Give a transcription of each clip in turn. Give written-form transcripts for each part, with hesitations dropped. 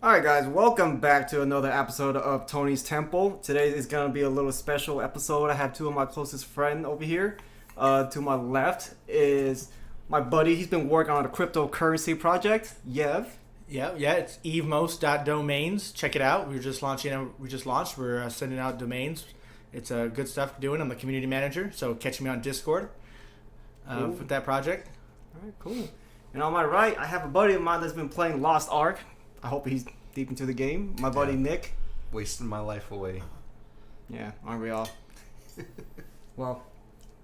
Alright guys, welcome back to another episode of Tony's Temple. Today is going to be a little special episode. I have two of my closest friends over here. To my left is my buddy. He's been working on a cryptocurrency project, Yev. Yeah, it's evmos.domains. Check it out. We just launched. We're sending out domains. It's good stuff doing. I'm the community manager, so catch me on Discord for that project. Alright, cool. And on my right, I have a buddy of mine that's been playing Lost Ark. I hope he's deep into the game. My buddy Nick. Wasting my life away. Yeah, aren't we all? Well,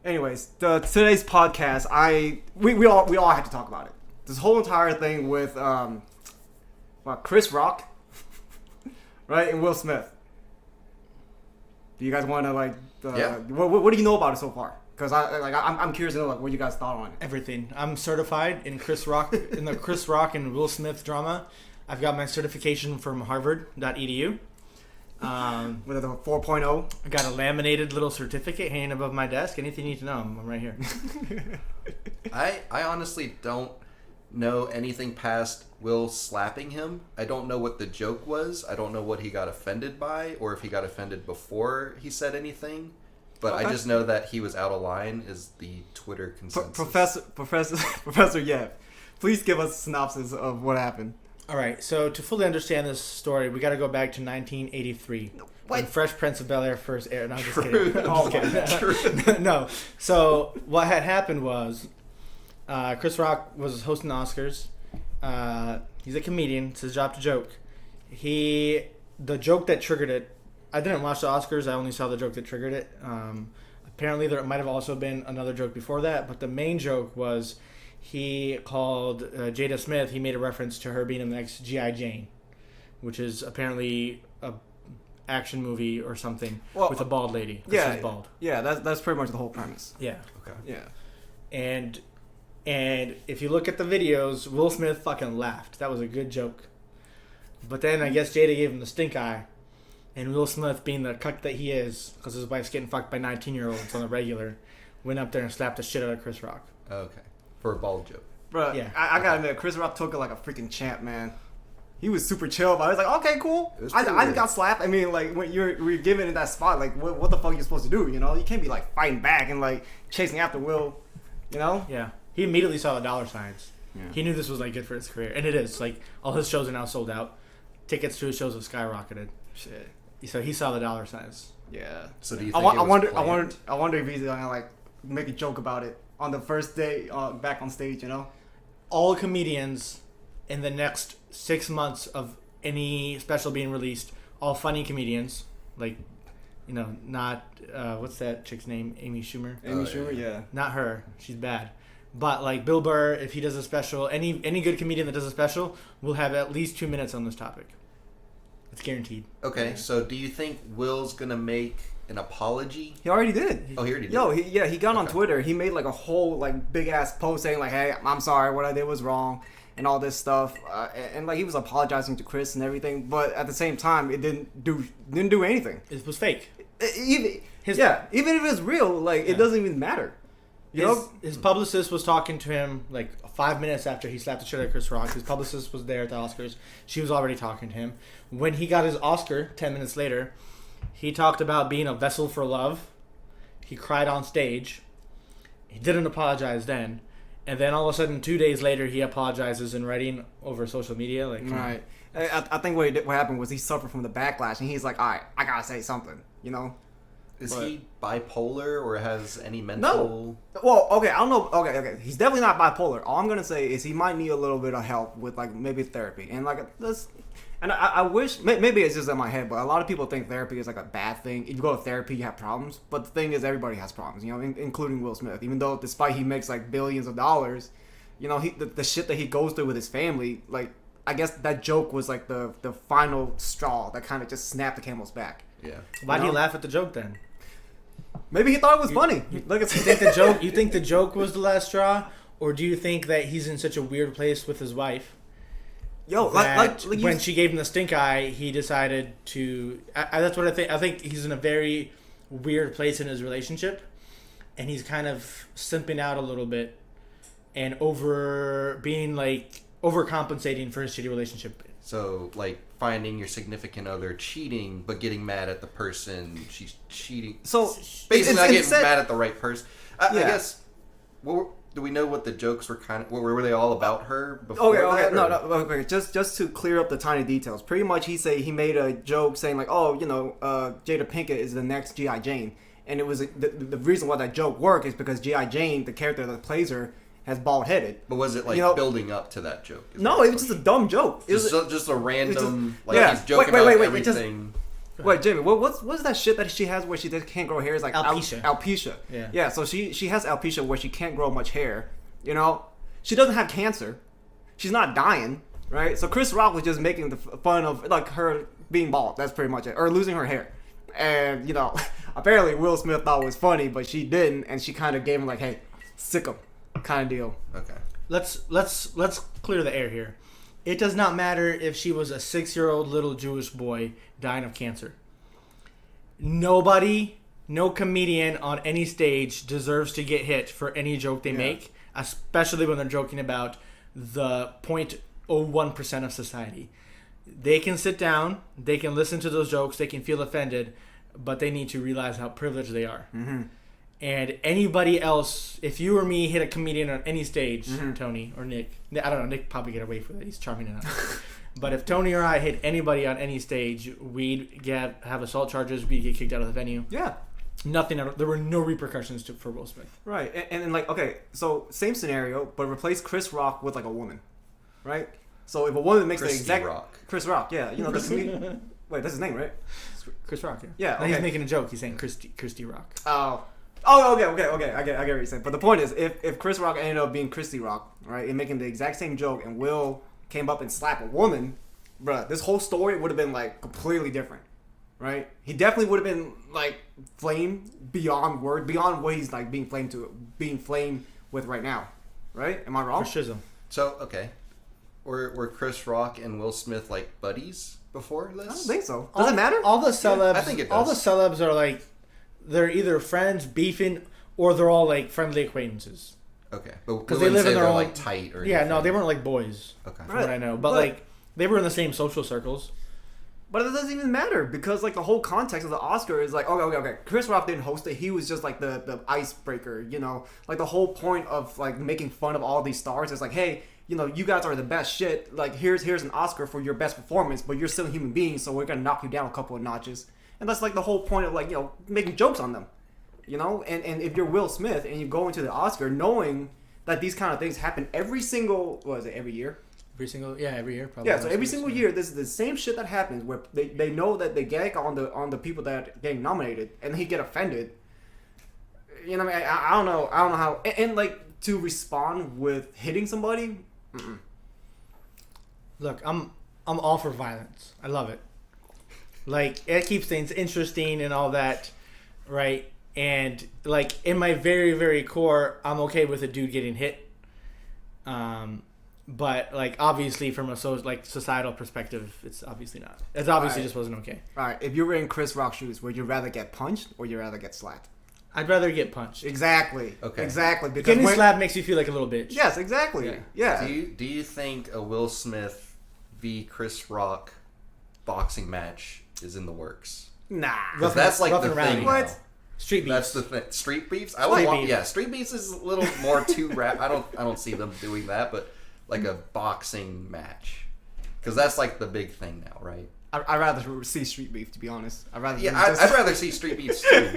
anyways, today's podcast, we all had to talk about it. This whole entire thing with Chris Rock, right, and Will Smith. Do you guys want to what do you know about it so far? Because I'm curious to know what you guys thought on it. Everything. I'm certified in Chris Rock in the Chris Rock and Will Smith drama. I've got my certification from Harvard.edu. With a 4.0. I got a laminated little certificate hanging above my desk. Anything you need to know, I'm right here. I honestly don't know anything past Will slapping him. I don't know what the joke was. I don't know what he got offended by, or if he got offended before he said anything. But okay. I just know that he was out of line is the Twitter consensus. Professor Yev, please give us a synopsis of what happened. All right, so to fully understand this story, we got to go back to 1983 when Fresh Prince of Bel-Air first aired. No, I'm just kidding. Oh, okay. No. So what had happened was Chris Rock was hosting the Oscars. He's a comedian. It's his job to joke. The joke that triggered it, I didn't watch the Oscars. I only saw the joke that triggered it. Apparently, there might have also been another joke before that, but the main joke was he called Jada Smith. He made a reference to her being in the next G.I. Jane, which is apparently a action movie or something with a bald lady. Yeah, she's bald. Yeah, that's pretty much the whole premise. Yeah. Okay. Yeah. And if you look at the videos, Will Smith fucking laughed. That was a good joke. But then I guess Jada gave him the stink eye. And Will Smith, being the cuck that he is, because his wife's getting fucked by 19-year-olds on the regular, went up there and slapped the shit out of Chris Rock. Okay. For a bald joke. Bro, yeah. I gotta admit, Chris Rock took it like a freaking champ, man. He was super chill, but I was like, okay, cool. I got slapped. I mean, like, when you're given in that spot, like, what the fuck are you supposed to do, you know? You can't be, like, fighting back and, like, chasing after Will, you know? Yeah. He immediately saw the dollar signs. Yeah. He knew this was, like, good for his career. And it is. Like, all his shows are now sold out. Tickets to his shows have skyrocketed. Shit. So he saw the dollar signs. Yeah. So do you think I wonder if he's gonna, like, make a joke about it on the first day back on stage, you know? All comedians in the next 6 months of any special being released, all funny comedians, like, you know, not, what's that chick's name? Amy Schumer? Amy Schumer, yeah. Not her. She's bad. But, like, Bill Burr, if he does a special, any good comedian that does a special will have at least 2 minutes on this topic. It's guaranteed. Okay, so do you think Will's gonna make an apology? He already did. Oh, he already did? He got on Twitter. He made, like, a whole, like, big-ass post saying, like, hey, I'm sorry, what I did was wrong, and all this stuff. And, like, he was apologizing to Chris and everything, but at the same time, it didn't do anything. It was fake. Even if it's real, like, it doesn't even matter. His publicist was talking to him like 5 minutes after he slapped the shit out of Chris Rock. His publicist was there at the Oscars. She was already talking to him. When he got his Oscar 10 minutes later, he talked about being a vessel for love. He cried on stage. He didn't apologize then. And then all of a sudden, 2 days later, he apologizes in writing over social media. Like, right. I think what happened was he suffered from the backlash, and he's like, all right, I gotta say something, you know? Is he bipolar or has any mental... No. Well, okay, I don't know. Okay. He's definitely not bipolar. All I'm going to say is he might need a little bit of help with, like, maybe therapy. And, like, this... And I wish... Maybe it's just in my head, but a lot of people think therapy is, like, a bad thing. If you go to therapy, you have problems. But the thing is, everybody has problems, you know, including Will Smith. Even though, despite he makes, like, billions of dollars, you know, the shit that he goes through with his family, like, I guess that joke was, like, the final straw that kind of just snapped the camel's back. Yeah. Why'd he laugh at the joke then? Maybe he thought it was funny. You think the joke was the last straw, or do you think that he's in such a weird place with his wife? Yo, when she gave him the stink eye, he decided to. That's what I think. I think he's in a very weird place in his relationship, and he's kind of simping out a little bit, and overcompensating for his shitty relationship. So, like, finding your significant other cheating, but getting mad at the person she's cheating. So Basically, not getting said- mad at the right person. I Yeah. guess. Do we know what the jokes were were they all about her before? Okay, that, no, or- okay. Just to clear up the tiny details. Pretty much, he made a joke saying like, oh, Jada Pinkett is the next G.I. Jane, and it was the reason why that joke worked is because G.I. Jane, the character that plays her, has bald headed. But was it like building up to that joke? No, it was just a dumb joke. It was just a random he's joking wait, about wait, everything. Wait, Jamie, what's that shit that she has where she just can't grow hair? It's like alopecia. Alopecia. Yeah. Yeah. So she has alopecia where she can't grow much hair. You know, she doesn't have cancer. She's not dying, right? So Chris Rock was just making the fun of like her being bald. That's pretty much it, or losing her hair. And apparently Will Smith thought it was funny, but she didn't, and she kind of gave him like, "Hey, sick him," kind of deal. Okay. Let's clear the air here. It does not matter if she was a 6-year-old little Jewish boy dying of cancer. Nobody, no comedian on any stage deserves to get hit for any joke they make, especially when they're joking about the 0.01% of society. They can sit down, they can listen to those jokes, they can feel offended, but they need to realize how privileged they are. Mm-hmm. And anybody else, if you or me hit a comedian on any stage, Tony or Nick, I don't know, Nick probably get away with it. He's charming enough. But if Tony or I hit anybody on any stage, we'd have assault charges. We'd get kicked out of the venue. Yeah. There were no repercussions for Will Smith. Right. And like, okay, so same scenario, but replace Chris Rock with like a woman, right? So if a woman makes the exact Rock. Chris Rock, yeah, the comedian. Wait, that's his name, right? Chris Rock, yeah. Yeah. No, Okay. he's making a joke. He's saying Christy Rock. Oh, okay. I get what you're saying. But the point is, if Chris Rock ended up being Christy Rock, right, and making the exact same joke, and Will came up and slapped a woman, bruh, this whole story would have been like completely different, right? He definitely would have been like flamed beyond what he's like being flamed with right now, right? Am I wrong? For shizzle. So okay, were Chris Rock and Will Smith like buddies before this? I don't think so. Does it matter? All the celebs, I think it does. all the celebs are like, they're either friends, beefing, or they're all like friendly acquaintances. Okay, but Because we they live wouldn't say in their they're own like tight or yeah, anything. no, they weren't like boys. Okay. From what I know, but like they were in the same social circles. But it doesn't even matter because like the whole context of the Oscar is like okay. Chris Rock didn't host it. He was just like the icebreaker, Like the whole point of like making fun of all these stars is like, hey, you guys are the best shit. Like here's an Oscar for your best performance, but you're still a human being, so we're gonna knock you down a couple of notches. And that's like the whole point of like making jokes on them, And if you're Will Smith and you go into the Oscar knowing that these kind of things happen every year. Every year probably. Yeah, so every single year, this is the same shit that happens where they know that they gag on the people that are getting nominated, and he get offended. I mean, I don't know how, and like to respond with hitting somebody. Mm-mm. Look, I'm all for violence. I love it. Like it keeps things interesting and all that, right? And like in my very very core, I'm okay with a dude getting hit. But like obviously from a societal perspective, it's obviously not. It's obviously just wasn't okay. All right, if you were in Chris Rock's shoes, would you rather get punched or you rather get slapped? I'd rather get punched. Exactly. Okay. Exactly. Because Getting slapped makes you feel like a little bitch. Yes, exactly. Yeah. Do you think a Will Smith v. Chris Rock boxing match is in the works? Nah. Because that's like the thing. What? Now. Street beefs. That's the thing. Street beefs. Street beefs is a little more too rap. I don't see them doing that, but like a boxing match, because that's like the big thing now, right? I'd rather see street beef, to be honest. I'd rather see street beefs too.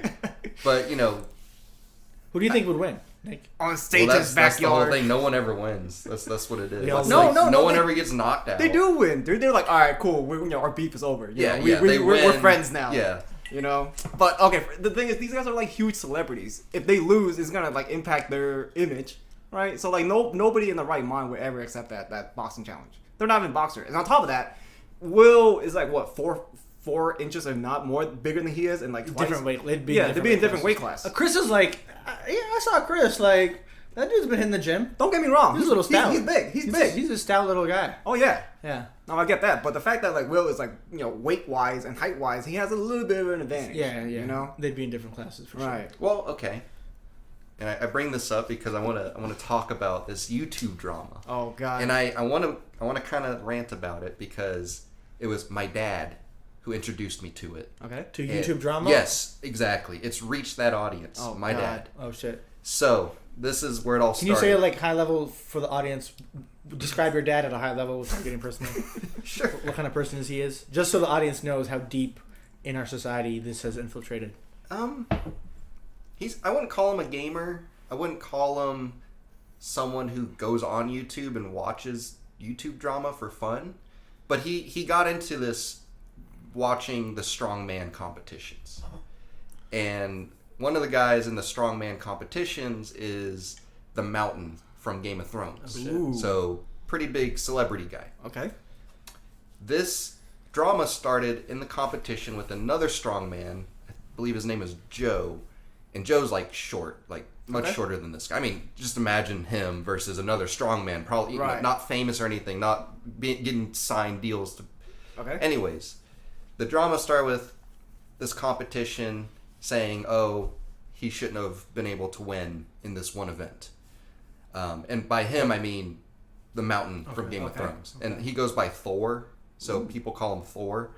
But who do you think would win, Nick? on stage's backyard. That's the whole thing. No one ever wins. That's what it is. No, It's no, like, no, no one they- ever gets knocked out. They do win. They're like, all right, cool. Our beef is over. Yeah, we're win. friends now. Yeah. But okay, the thing is, these guys are like huge celebrities. If they lose, it's gonna like impact their image, right? So like, nobody in the right mind would ever accept that boxing challenge. They're not even boxers. And on top of that, Will is like what 4 inches, if not more, bigger than he is, and like twice. Different weight. They'd be in different weight class. Chris is like, I saw Chris. Like that dude's been hitting the gym. Don't get me wrong. He's a little stout. He's big. He's big. He's a stout little guy. Oh yeah. Yeah. No, I get that, but the fact that like Will is like weight wise and height wise, he has a little bit of an advantage. Yeah. You know, they'd be in different classes for sure. right? Well, okay. and I bring this up because I want to talk about this YouTube drama. Oh God. And I want to kind of rant about it because it was my dad who introduced me to it. Okay. To YouTube drama? Yes, exactly. It's reached that audience. Oh, my God. dad. Oh, shit. So this is where it all Can started. you say it like high level for the audience? Describe your dad at a high level without getting personal. Sure. What kind of person is he is? Just so the audience knows how deep in our society this has infiltrated. I wouldn't call him a gamer. I wouldn't call him someone who goes on YouTube and watches YouTube drama for fun. But he got into this watching the strongman competitions. And one of the guys in the strongman competitions is the Mountain from Game of Thrones. Ooh. So, pretty big celebrity guy. Okay. This drama started in the competition with another strongman. I believe his name is Joe. And Joe's like short, like much shorter than this guy. I mean, just imagine him versus another strongman, probably Right. not famous or anything, not getting signed deals. Okay. Anyways, the drama started with this competition saying, oh, he shouldn't have been able to win in this one event. And by him, I mean the Mountain from Game of Thrones. And he goes by Thor, so people call him Thor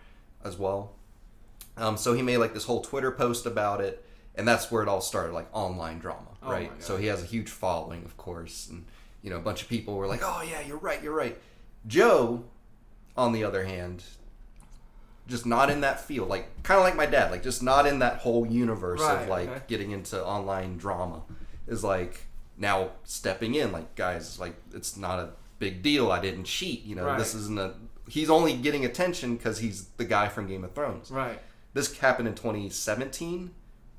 as well. So he made like this whole Twitter post about it, and that's where it all started, like online drama, right? So he has a huge following, of course, and a bunch of people were like, oh yeah, you're right. Joe, on the other hand, just not in that field, like kind of like my dad, like just not in that whole universe of like getting into online drama, is like now stepping in, like, guys, like, it's not a big deal, I didn't cheat, this isn't he's only getting attention because he's the guy from Game of Thrones. Right. This happened in 2017.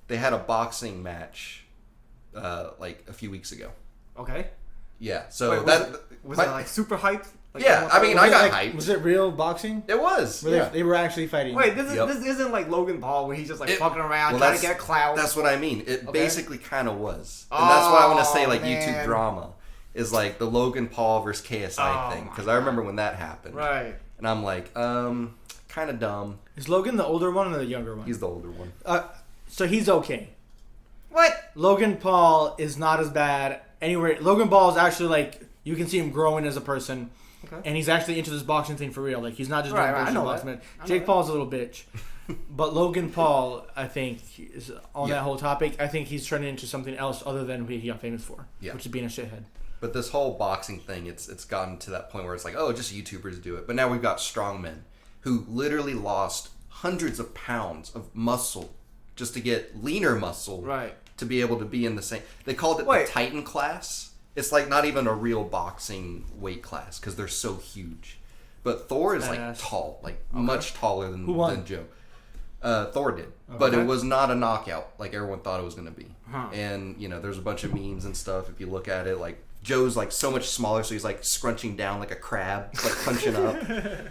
They had a boxing match like a few weeks ago. Okay. Yeah, so Wait, was it like super hyped? Like, yeah, I mean, I got hyped. Was it real boxing? It was. Where they were actually fighting? Wait, this isn't like Logan Paul where he's just like fucking around trying that's- to get clout. That's what I mean. It basically kind of was. And that's why I want to say, like, man. YouTube drama is like the Logan Paul versus KSI thing. Because I remember when that happened. Right. And I'm like, kind of dumb. Is Logan the older one or the younger one? He's the older one. So he's okay. What? Logan Paul is not as bad anywhere. Logan Paul is actually like, you can see him growing as a person. Okay. And he's actually into this boxing thing for real. Like, he's not just doing I know boxing. that. Jake Paul's a little bitch. But Logan Paul, I think, is on that whole topic. I think he's turning into something else other than what he got famous for, which is being a shithead. But this whole boxing thing, it's gotten to that point where it's like, oh, just YouTubers do it. But now we've got strongmen who literally lost hundreds of pounds of muscle just to get leaner muscle to be able to be in the same. They called it the Titan class. It's like not even a real boxing weight class because they're so huge. But Thor is like tall, like much taller than Joe. Thor did, but it was not a knockout like everyone thought it was going to be. And there's a bunch of memes and stuff. If you look at it, like Joe's like so much smaller, so he's like scrunching down like a crab, like punching up,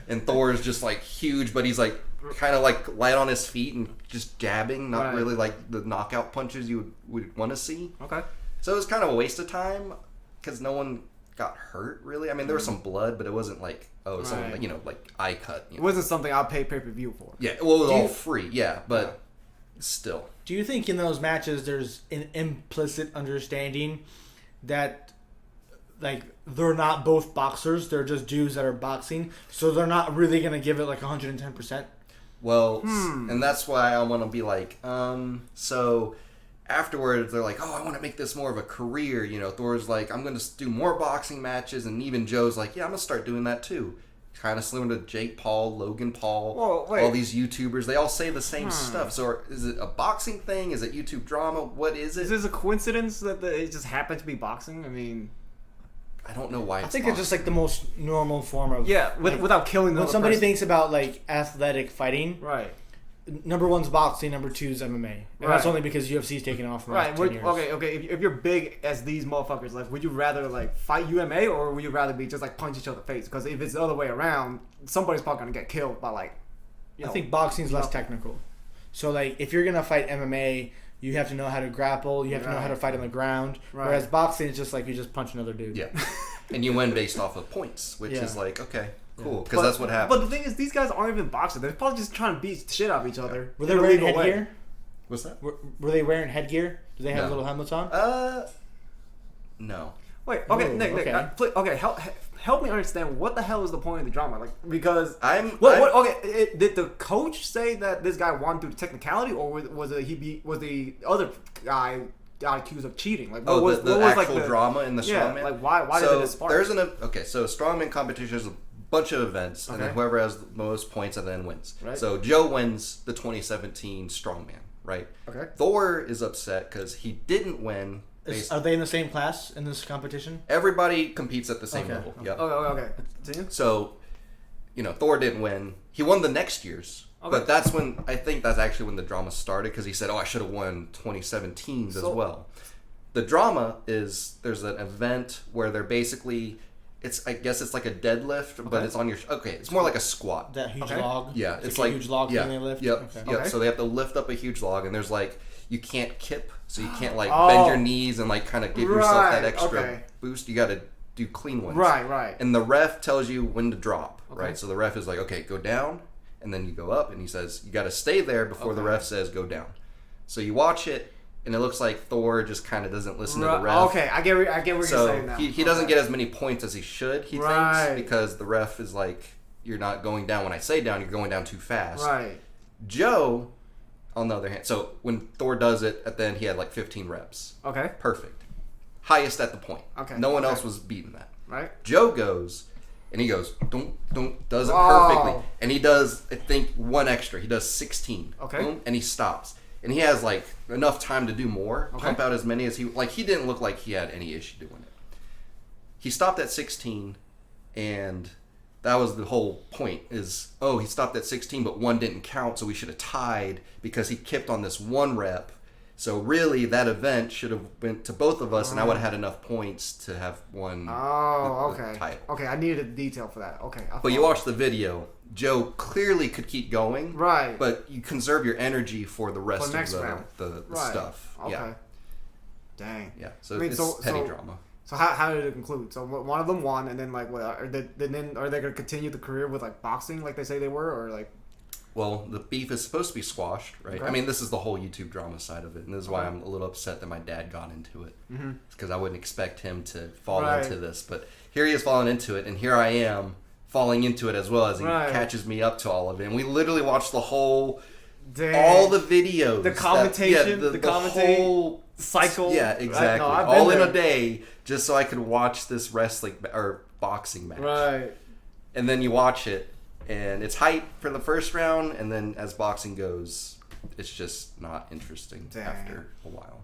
and Thor is just like huge, but he's like kind of like light on his feet and just jabbing, not really like the knockout punches you would want to see. Okay. So it was kind of a waste of time because no one got hurt really. I mean, there was some blood, but it wasn't like someone like eye cut. It wasn't something I'd pay pay-per-view for. Yeah, well, it was all free. Yeah, but still. Do you think in those matches there's an implicit understanding that like they're not both boxers, they're just dudes that are boxing, so they're not really gonna give it like 110%? Well, and that's why I want to be like, so afterwards they're like, oh, I want to make this more of a career. Thor's like, I'm going to do more boxing matches, and even Joe's like, yeah, I'm going to start doing that too. Kind of similar to Jake Paul, Logan Paul, all these YouTubers. They all say the same stuff. So is it a boxing thing? Is it YouTube drama? What is it? Is this a coincidence that it just happened to be boxing? I mean, I don't know why. I think it's just like the most normal form of without killing the when other somebody person. thinks about like athletic fighting. Right. Number one's boxing, number two is MMA. And that's only because UFC's taken off from the last 10 years. Okay. If you're big as these motherfuckers, like, would you rather like fight UMA or would you rather be just like punch each other in the face? Because if it's the other way around, somebody's probably gonna get killed by like. I think boxing's less technical. So like, if you're gonna fight MMA, you have to know how to grapple. You have to know how to fight on the ground. Right. Whereas boxing is just like you just punch another dude. Yeah, and you win based off of points, which is like okay. Cool, because that's what happened. But the thing is, these guys aren't even boxing. They're probably just trying to beat shit out of each other. Were they wearing headgear? What's that? Were they wearing headgear? Do they have No. little helmets on? No. Wait, okay, Ooh, Nick, okay. please, okay, help me understand what the hell is the point of the drama? Like, because did the coach say that this guy won through technicality, or was the other guy got accused of cheating? Like, what was the like actual drama in the yeah, strongman? like why did it spark? So strongman competition is a bunch of events, and then Okay. whoever has the most points and then wins. Right. So Joe wins the 2017 strongman, right? Okay. Thor is upset because he didn't win. Are they in the same class in this competition? Everybody competes at the same Okay. level. Yep. Okay. Continue. So, Thor didn't win. He won the next year's. Okay. But that's when, I think that's actually when the drama started, because he said, I should have won 2017's as well. The drama is, there's an event where they're basically, I guess it's like a deadlift, but it's on your, it's more like a squat. That huge Okay. log? Yeah, it's like a huge log thing they lift? Yep. Okay. Yep. Okay. So they have to lift up a huge log, and there's like, you can't kip, so you can't like Oh. bend your knees and like kind of give yourself that Right, extra okay. boost. You got to do clean ones. Right. And the ref tells you when to drop, Okay. right? So the ref is like, okay, go down, and then you go up, and he says, you got to stay there before the Okay. ref says go down. So you watch it, and it looks like Thor just kind of doesn't listen to the ref. Okay, I get what you're So saying now. he doesn't get as many points as he should, he Right. thinks, because the ref is like, you're not going down when I say down, you're going down too fast. Right. Joe, on the other hand, so when Thor does it, at the end he had like 15 reps. Okay. Perfect. Highest at the point. Okay, No one okay. else was beating that. Right. Joe goes, and he goes, don't, does it Wow. perfectly. And he does, I think, one extra. He does 16. Okay. Boom, and he stops. And he has, like, enough time to do more. Okay. Pump out as many as he didn't look like he had any issue doing it. He stopped at 16, and that was the whole point, is, he stopped at 16, but one didn't count, so we should have tied because he kipped on this one rep. So really, that event should have went to both of us, and I would have had enough points to have won Oh, the okay. title. Okay, I needed a detail for that. Okay. But you watch the video, Joe clearly could keep going. Right. But you conserve your energy for the rest next of round. the Right. stuff. Okay. Yeah. Dang. Yeah. So I mean, it's so- petty so- drama. So how did it conclude? So one of them won, and then like what? Are they gonna continue the career with like boxing, like they say they were, or like? Well, the beef is supposed to be squashed, right? Okay. I mean, this is the whole YouTube drama side of it, and this is why I'm a little upset that my dad got into it. Mm-hmm. Because I wouldn't expect him to fall Right. into this, but here he is falling into it, and here I am falling into it as well as he Right. catches me up to all of it. And we literally watched the whole, Dang. all the videos, The commentation, the the commentate whole cycle. yeah, Right? exactly, No, I've been all in there. a day, just so I could watch this wrestling or boxing match. Right. And then you watch it, and it's hype for the first round, and then as boxing goes, it's just not interesting Dang. after a while.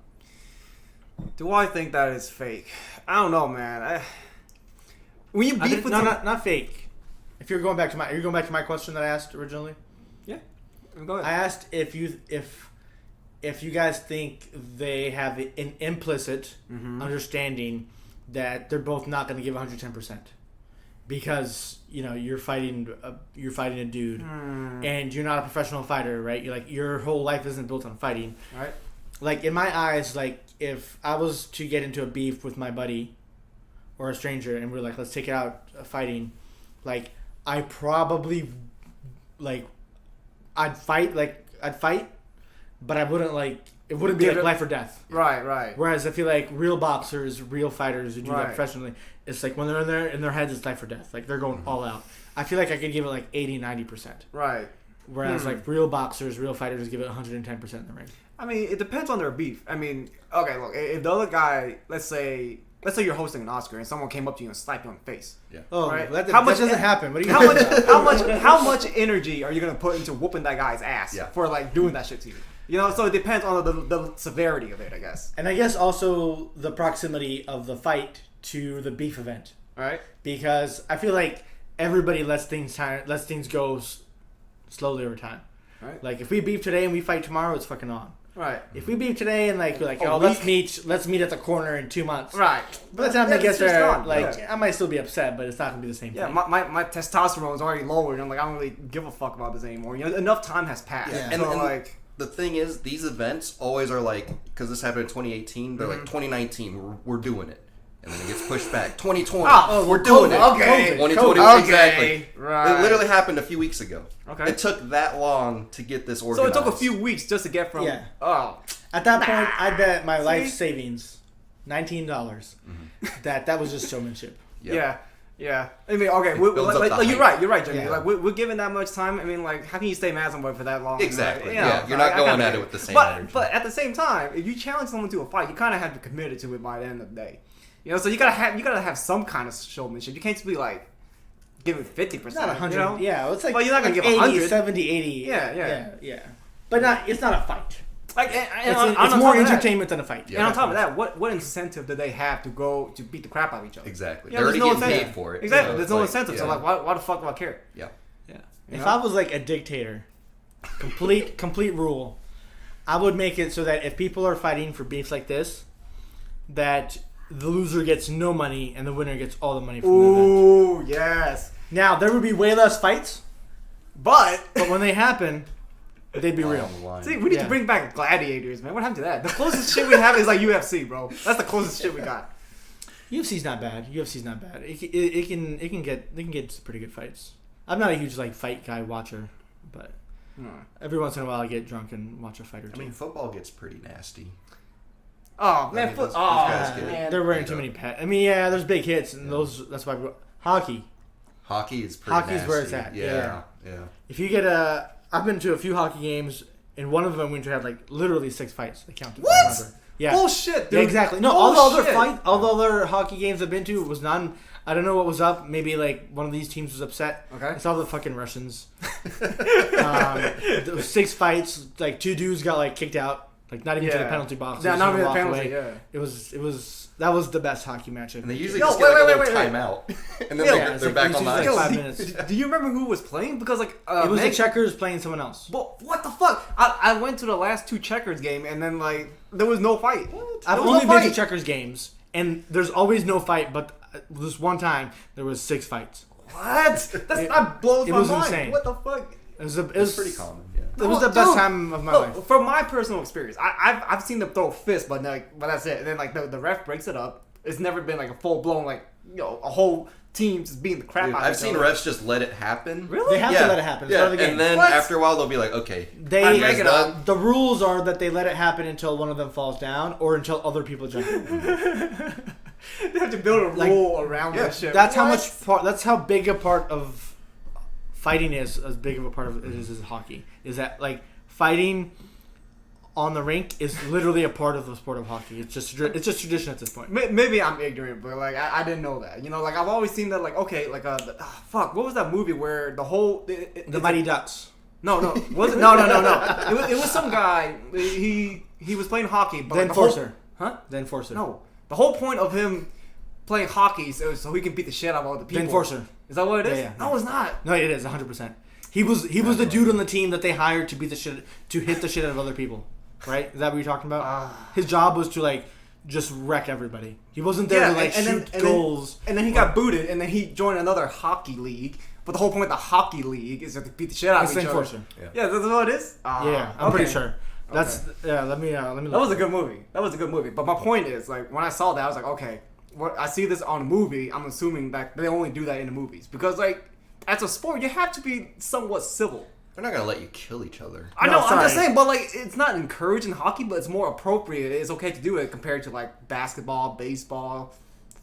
Do I think that is fake? I don't know, man. When you beef with Not fake. If you're going back to my question that I asked originally. yeah, go ahead. I asked if you guys think they have an implicit understanding that they're both not going to give 110%, because you're fighting a dude, and you're not a professional fighter, right? You're like, your whole life isn't built on fighting. Right. Like, in my eyes, like, if I was to get into a beef with my buddy or a stranger, and we're like, let's take it out fighting, like, I probably, like, I'd fight, but I wouldn't, like, it wouldn't be Give like it- life or death. Right. Whereas I feel like real boxers, real fighters who do Right. that professionally, it's like when they're in their heads, it's life or death. Like, they're going all out. I feel like I could give it like 80-90%. Right. Whereas like real boxers, real fighters give it 110% in the ring. I mean, it depends on their beef. I mean, okay, look, if the other guy, let's say you're hosting an Oscar and someone came up to you and slapped you on the face. Yeah. Oh, Right. that How much- doesn't happen. What are you How talking much, about? how much energy are you gonna put into whooping that guy's ass Yeah. for like doing that shit to you? So it depends on the severity of it, I guess. And I guess also the proximity of the fight to the beef event, All right. because I feel like everybody lets things go slowly over time. Right. Like, if we beef today and we fight tomorrow, it's fucking on. Right. If we beef today and like we're like, A oh, week? let's meet at the corner in 2 months. Right. By the time Yeah, they get it's just there, gone. like, Yeah. I might still be upset, but it's not gonna be the same Yeah, thing. my testosterone is already lowered. I'm like, I don't really give a fuck about this anymore. Enough time has passed. Yeah. So And like, the thing is, these events always are like, because this happened in 2018, they're Mm-hmm. like 2019, we're doing it. and then it gets pushed back. 2020. Oh, we're doing it. Okay. 2020. Okay, Exactly. right. It literally happened a few weeks ago. Okay. It took that long to get this So organized. it took a few weeks just to get from. Yeah. Oh. At that point, I bet my See? life savings, $19, that was just showmanship. Yep. Yeah. Yeah. I mean, okay. Builds up Like, the you're hype. right, Jimmy. Yeah. Like, we're given that much time. I mean, like, how can you stay mad at somebody for that long? Exactly. Like, Yeah. You're not I going kinda at get it with the same but, energy. But at the same time, if you challenge someone to a fight, you kind of have to commit it to it by the end of the day. You know, so you gotta have some kind of showmanship. You can't just be like giving 50%. Not 100. You know? Yeah, it's like, Well, you're not gonna like give 80, 100. 70, 80. Yeah. But it's not a fight. Like, It's on more top of that- entertainment than a fight. Yeah. And on top of that, what incentive do they have to go to beat the crap out of each other? Exactly. You know, They're there's already no getting incentive. paid for it. Exactly. So There's it's no like, incentive. So yeah. like, why the fuck do I care? Yeah. Yeah. If I was like a dictator, complete rule, I would make it so that if people are fighting for beefs like this, that the loser gets no money and the winner gets all the money from the event. Ooh, yes. Now, there would be way less fights, But when they happen, they'd be real. On the line. see, we need to bring back gladiators, man. What happened to that? The closest shit we have is like UFC, bro. That's the closest shit we got. UFC's not bad. It can get some pretty good fights. I'm not a huge like fight guy watcher, but every once in a while I get drunk and watch a fight or two. I mean, football gets pretty nasty. Oh man, I mean, those oh guys get- man. they're wearing you too know. many pets. I mean, yeah, there's big hits, and that's why hockey. Hockey is pretty Hockey's nasty. where it's at, Yeah. If you get I've been to a few hockey games, and one of them we had like literally 6 fights. They counted. What? I remember. Yeah. Bullshit, dude. Yeah, exactly. No, all the Bullshit. other hockey games I've been to was none. I don't know what was up. Maybe like one of these teams was upset. Okay. It's all the fucking Russians. There was 6 fights. Like 2 dudes got like kicked out. Like not even to the Yeah. penalty box. Yeah, They not just even the walked penalty, away. yeah. It was that was the best hockey match I've And they been usually Yo, just get like a wait, little wait. timeout, and then Yeah, they're it's like- back it's on the usually ice. like 5 do, minutes. do you remember who was playing? Because like It was Meg- the Checkers playing someone else. But what the fuck? I went to the last 2 Checkers game and then like there was no fight. I've There was only no been to fight. Checkers games, and there's always no fight. But this one time there was 6 fights. What? That blows it my was mind. insane. What the fuck? It was It's pretty common. Yeah. It was Oh, the best dude. time of my Look, life. from my personal experience, I've seen them throw fists, but that's it. And then like the ref breaks it up. It's never been like a full blown like a whole team just beating the crap Dude, out of I've each seen other. refs just let it happen. Really? They have to let it happen. It's Yeah, part of the game. and then What? after a while they'll be like, okay, They you guys done? the rules are that they let it happen until one of them falls down or until other people jump in. They have to build a Like- rule around Yeah, that shit. That's how What? much part. That's how big a part of fighting is. As big of a part of it is hockey. Is that like fighting on the rink is literally a part of the sport of hockey. It's just tradition at this point. Maybe I'm ignorant, but like I didn't know that. You know, like I've always seen that. Like okay, like fuck, what was that movie where the whole The Mighty Ducks. No, was it? No. It was some guy. He was playing hockey, but The like, the whole- Enforcer. Huh? The Enforcer. No. The whole point of him playing hockey is so he can beat the shit out of other people. The Enforcer. Is that what it is? Yeah. No, it's not. No, it is 100%. He was the dude on the team that they hired to beat the shit to hit the shit out of other people. Right? Is that what you're talking about? His job was to like just wreck everybody. He wasn't there to like shoot goals. And then he got booted, and then he joined another hockey league. But the whole point of the hockey league is to beat the shit out It's of the each other. Enforcer. Yeah, that's what it is. Yeah, I'm pretty sure. That's Let me. That was a good movie. But my point is, like, when I saw that, I was like, okay, I see this on a movie. I'm assuming that they only do that in the movies because, like, as a sport, you have to be somewhat civil. they're not gonna let you kill each other. I No, know. I'm just sorry. saying, but like, it's not encouraged in hockey, but it's more appropriate. It's okay to do it compared to like basketball, baseball,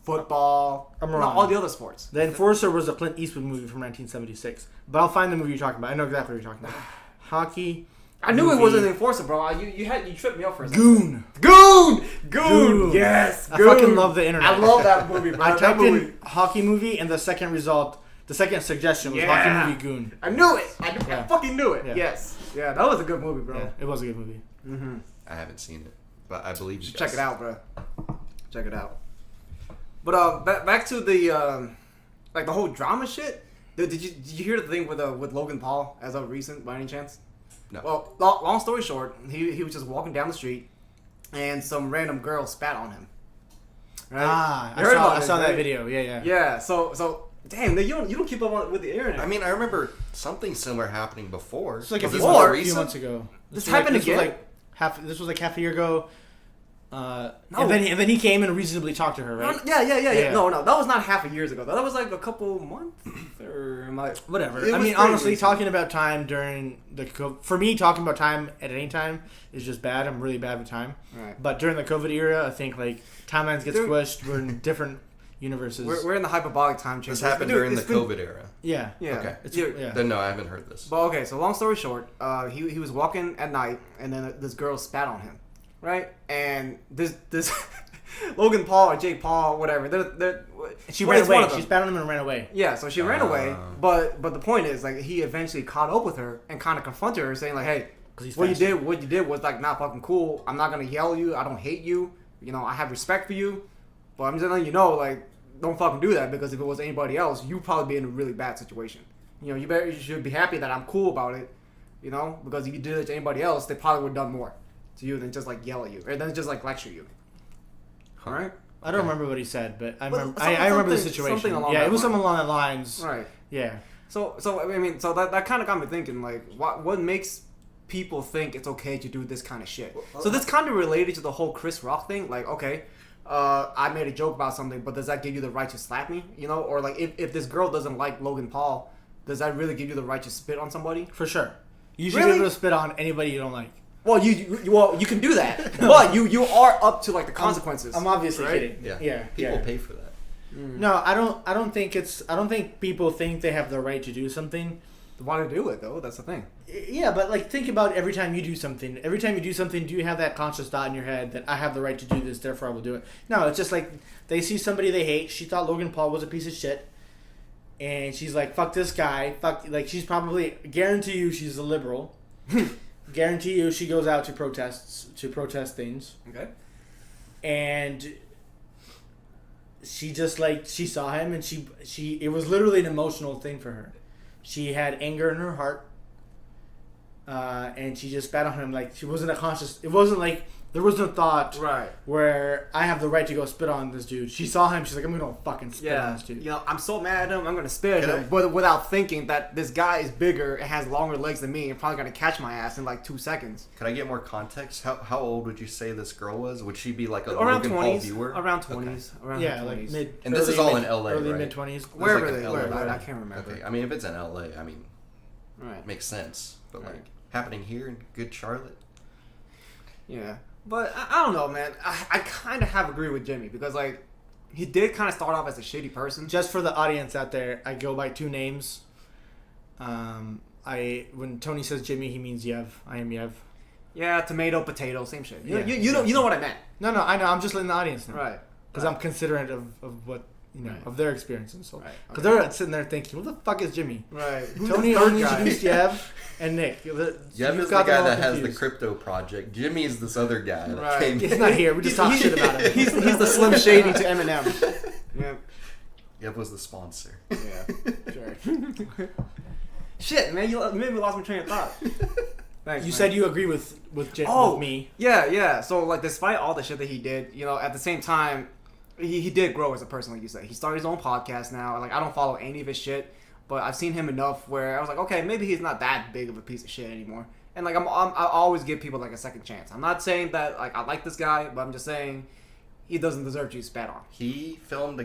football, I'm wrong. all the other sports. The Enforcer was a Clint Eastwood movie from 1976. But I'll find the movie you're talking about. I know exactly what you're talking about. Hockey. I knew it movie. wasn't an enforcer, bro. You tripped me up for a second. Goon. Goon. Yes, I Goon. fucking love the internet. I love that movie, bro. I That typed movie. in hockey movie, and the second suggestion was Yeah. hockey movie Goon. I knew it. I Yeah. fucking knew it. Yeah. Yes. Yeah, that was a good movie, bro. Yeah, it was a good movie. I haven't seen it, but I believe you. Check it out, bro. Check it out. But back to the like the whole drama shit. Did you hear the thing with Logan Paul as of recent by any chance? No. Well, long story short, he was just walking down the street, and some random girl spat on him. Right? You heard about I this, saw that right? video. Yeah. Yeah. So damn, you don't keep up with the internet. I mean, I remember something similar happening before. It's like a Was few this more months recent? ago. This happened again? This was like half a year ago. And then he came and reasonably talked to her, right? Yeah. No, that was not half a years ago. That was like a couple months or whatever. I mean, honestly, talking about time during for me, talking about time at any time is just bad. I'm really bad with time. Right. But during the COVID era, I think like timelines get squished. We're in different universes. We're in the hyperbolic time change. This happened during the COVID era. Yeah. Yeah. Okay. Then no, I haven't heard this. But okay, so long story short, he was walking at night, and then this girl spat on him, right? And this Logan Paul or Jake Paul, whatever. She ran away. She spat on him and ran away. Yeah, so she ran away. But the point is, like, he eventually caught up with her and kind of confronted her, saying like, "Hey, what you did was like not fucking cool. I'm not gonna yell at you. I don't hate you. You know, I have respect for you. But I'm just letting you know, like, don't fucking do that, because if it was anybody else, you'd probably be in a really bad situation. You know, you should be happy that I'm cool about it. You know, because if you did it to anybody else, they probably would have done more to you than just like yell at you or then just like lecture you." All right. I don't remember what he said, but I remember the situation. Something along something along that lines. Right. Yeah. So I mean, so that kind of got me thinking, like, what makes people think it's okay to do this kind of shit? So this kind of related to the whole Chris Rock thing. Like, okay, I made a joke about something, but does that give you the right to slap me? You know, or like if this girl doesn't like Logan Paul, does that really give you the right to spit on somebody? For sure. You should be able to spit on anybody you don't like. Well, you can do that, but you are up to like the consequences. I'm obviously kidding. Yeah. People pay for that. No, I don't think people think they have the right to do something. They want to do it though. That's the thing. Yeah, but like think about every time you do something. Every time you do something, do you have that conscious thought in your head that I have the right to do this, therefore I will do it? No, it's just like they see somebody they hate. She thought Logan Paul was a piece of shit, and she's like, "Fuck this guy." Fuck, like she's probably guarantee you she's a liberal. Guarantee you she goes out to protest things. Okay. And she just like she saw him and she it was literally an emotional thing for her. She had anger in her heart. And she just spat on him like she wasn't it wasn't like there was no thought where I have the right to go spit on this dude. She saw him, she's like, I'm gonna fucking spit on this dude. You know, I'm so mad at him, I'm gonna spit at him, but without thinking that this guy is bigger and has longer legs than me and probably gonna catch my ass in like 2 seconds. Can I get more context? How old would you say this girl was? Would she be like a around Logan 20s, Paul viewer? Around 20s. Okay. Around 20s. Like mid. And this is all in LA, early right? mid 20s. Wherever like I can't remember. Okay, I mean if it's in LA, I mean, right, makes sense. But like happening here in good Charlotte. Yeah. But I don't know, man. I kind of have agreed with Jimmy because, like, he did kind of start off as a shitty person. Just for the audience out there, I go by 2 names. When Tony says Jimmy, he means Yev. I am Yev. Yeah, tomato, potato, same shit. Yeah, you know what I meant. No, I know. I'm just letting the audience know. Right. Because I'm considerate of what, of their experiences. So, because okay. they're sitting there thinking, what the fuck is Jimmy? Right. Tony only introduced Yev and Nick. Yev is the guy that has the crypto project. Jimmy is this other guy that came. He's not here. We just talk shit about him. He's the Slim Shady to Eminem. Yeah. Yev was the sponsor. Yeah. Sure. Shit, man, you made me lost my train of thought. Thanks, you man. said you agree with me. Yeah. So, like, despite all the shit that he did, at the same time, he did grow as a person, like you said. He started his own podcast now. Like, I don't follow any of his shit, but I've seen him enough where I was like, okay, maybe he's not that big of a piece of shit anymore. And, like, I always give people, like, a second chance. I'm not saying that, like, I like this guy, but I'm just saying he doesn't deserve to be spat on. He filmed a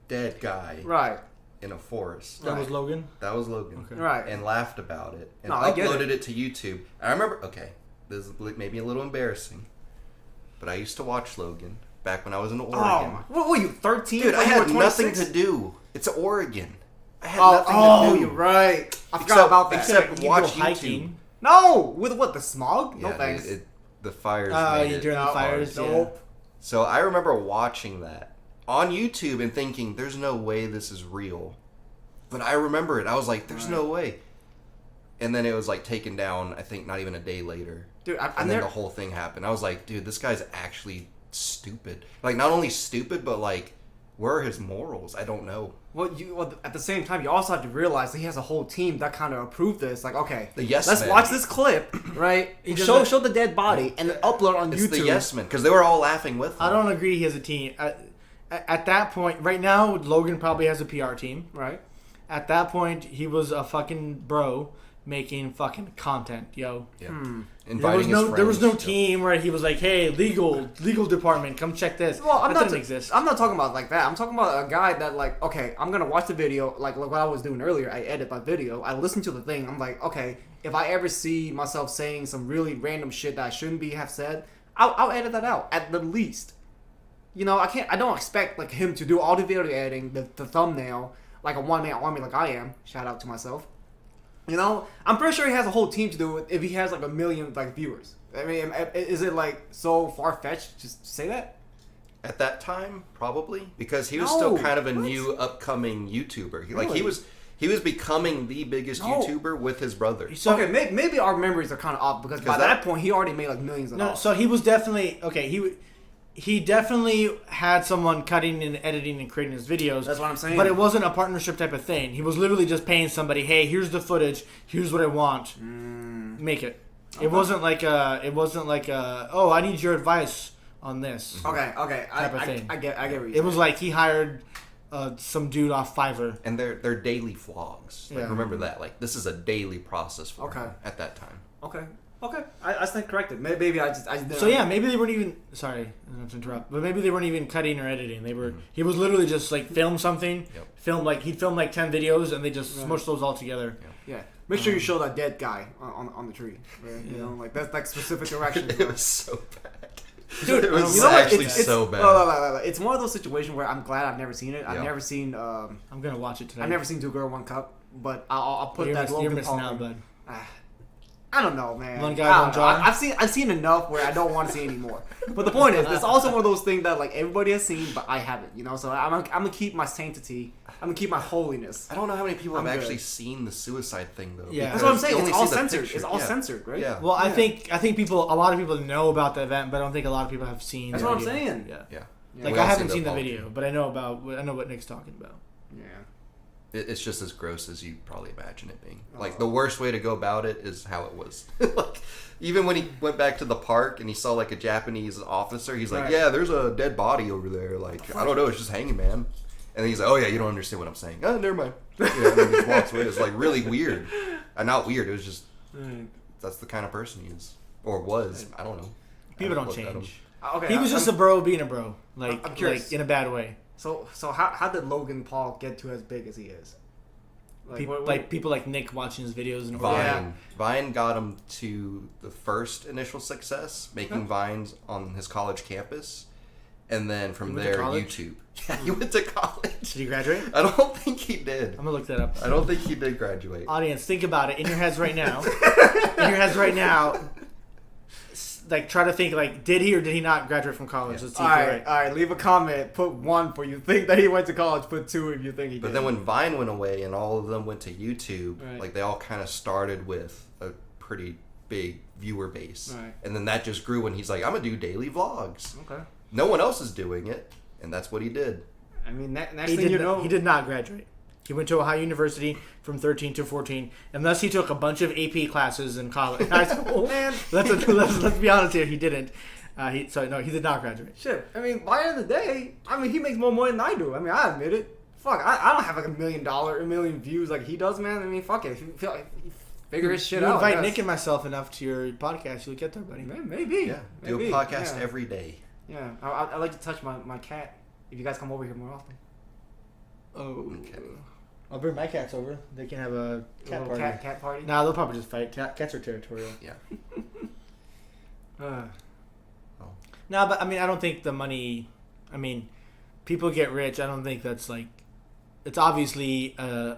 dead guy. Right. In a forest. That was Logan? That was Logan. Okay. Right. And laughed about it. And I get uploaded it to YouTube. I remember, this is maybe a little embarrassing, but I used to watch Logan back when I was in Oregon. Oh, what were you, 13? Dude, I had nothing to do. It's Oregon. I had nothing to do. Oh, you're right. I forgot about that. Except watch YouTube. Hiking. No! With what, the smog? Yeah, no thanks. The fires made it. During the fires, Nope. So I remember watching that on YouTube and thinking, there's no way this is real. But I remember it. I was like, there's no way. And then it was like taken down, I think not even a day later. Dude, and then the whole thing happened. I was like, dude, this guy's actually stupid. Like, not only stupid, but like, where are his morals? I don't know. Well, at the same time, you also have to realize that he has a whole team that kind of approved this. Like, okay, let's watch this clip, right? Show the dead body and then upload on YouTube. It's the yes men, because they were all laughing with him. I don't agree he has a team. At that point, right now, Logan probably has a PR team. Right. At that point, he was a fucking bro making fucking content, yo. Yeah. There Inviting was his there was no friends, team where he was like, "Hey, legal department, come check this." Well, that didn't exist. I'm not talking about like that. I'm talking about a guy that like, okay, I'm gonna watch the video like what I was doing earlier. I edit my video. I listen to the thing. I'm like, okay, if I ever see myself saying some really random shit that I shouldn't have said, I'll edit that out at the least. You know, I don't expect like him to do all the video editing, the thumbnail, like a one-man army like I am. Shout out to myself. You know, I'm pretty sure he has a whole team to do it if he has like 1 million like viewers. I mean, is it like so far-fetched just to say that? At that time, probably, because he was No, still kind of a what? new upcoming YouTuber. Like Really? he was becoming the biggest No. YouTuber with his brother. So Okay, maybe our memories are kind of off because by that point he already made like millions of no, dollars. so he was definitely okay. He definitely had someone cutting and editing and creating his videos. That's what I'm saying. But it wasn't a partnership type of thing. He was literally just paying somebody, "Hey, here's the footage. Here's what I want. Make it." Okay. It wasn't like oh, I need your advice on this. Okay, Type of thing. I get what you're It was saying. like he hired some dude off Fiverr. And they're daily vlogs. Like, Yeah. remember that. Like, this is a daily process for him Okay. at that time. Okay, I stand corrected. Maybe I just So yeah, maybe they weren't even. Sorry, I don't have to interrupt. But maybe they weren't even cutting or editing. They were. He was literally just like film something. Yep. He'd film like 10 videos and they just Right. smush those all together. Yeah, make sure you show that dead guy on the tree. Right? You know, like that's like specific directions. It was so bad. Dude, it was you know what? actually It's- so bad. No. It's one of those situations where I'm glad I've never seen it. I've Yeah. never seen. I'm gonna watch it today. I've never seen Two Girl One Cup, but I'll put You're, that. you're Logan missing Paul out, thing. bud. I don't know, man. One I guy, don't one know. jar. I've seen enough where I don't want to see anymore. But the point is, it's also one of those things that like everybody has seen, but I haven't. You know, so I'm gonna keep my sanctity. I'm gonna keep my holiness. I don't know how many people I'm have good. actually seen the suicide thing though. Yeah. That's what I'm because saying. you only It's all see the censored. picture. It's all Yeah. censored, right? Yeah. Well, I Yeah. think a lot of people know about the event, but I don't think a lot of people have seen. That's the what I'm video. saying. Yeah. Yeah. Like We I all haven't seen the apology. video, but I know what Nick's talking about. Yeah. It's just as gross as you probably imagine it being. Like, the worst way to go about it is how it was. Like, even when he went back to the park and he saw, like, a Japanese officer, he's like, Right. yeah, there's a dead body over there. Like, I don't know, it's just hanging, man. And then he's like, oh, yeah, you don't understand what I'm saying. Oh, never mind. Yeah, and then he just walks away. It's, like, really weird. Not weird, it was just, that's the kind of person he is. Or was. I don't know. People I don't looked at him. change. Okay. He was just a bro being a bro, I'm like curious. in a bad way. So how did Logan Paul get to as big as he is? People like Nick watching his videos and Vine. Yeah. Vine got him to the first initial success, making Vines on his college campus. And then from He went to there, college? YouTube. Yeah, he went to college. Did he graduate? I don't think he did. I'm gonna look that up. I don't think he did graduate. Audience, think about it in your heads right now. Like, try to think, like, did he or did he not graduate from college? Yeah. Let's see All if you're right, all right. Leave a comment. Put 1 for you think that he went to college. Put 2 if you think he did. But then when Vine went away and all of them went to YouTube, Right. like they all kind of started with a pretty big viewer base. Right. And then that just grew when he's like, I'm going to do daily vlogs. Okay. No one else is doing it. And that's what he did. I mean, next He thing did, you know, he did not graduate. He went to Ohio University from 13 to 14, unless he took a bunch of AP classes in college, high school. Man. let's be honest here. He didn't. He did not graduate. Shit. I mean, by the end of the day, I mean, he makes more money than I do. I mean, I admit it. Fuck, I don't have like $1 million views like he does, man. I mean, fuck it. If you feel like, figure his shit you out. invite I Nick guess. and myself enough to your podcast, you'll get there, buddy. Maybe. Yeah. Do Maybe. a podcast Yeah. every day. Yeah. I like to touch my cat. If you guys come over here more often. Oh. Okay. I'll bring my cats over. They can have a A cat little party. cat party. Nah, they'll probably just fight. Cats are territorial. Yeah. No, but I mean, I don't think the money. I mean, people get rich. I don't think that's like. It's obviously a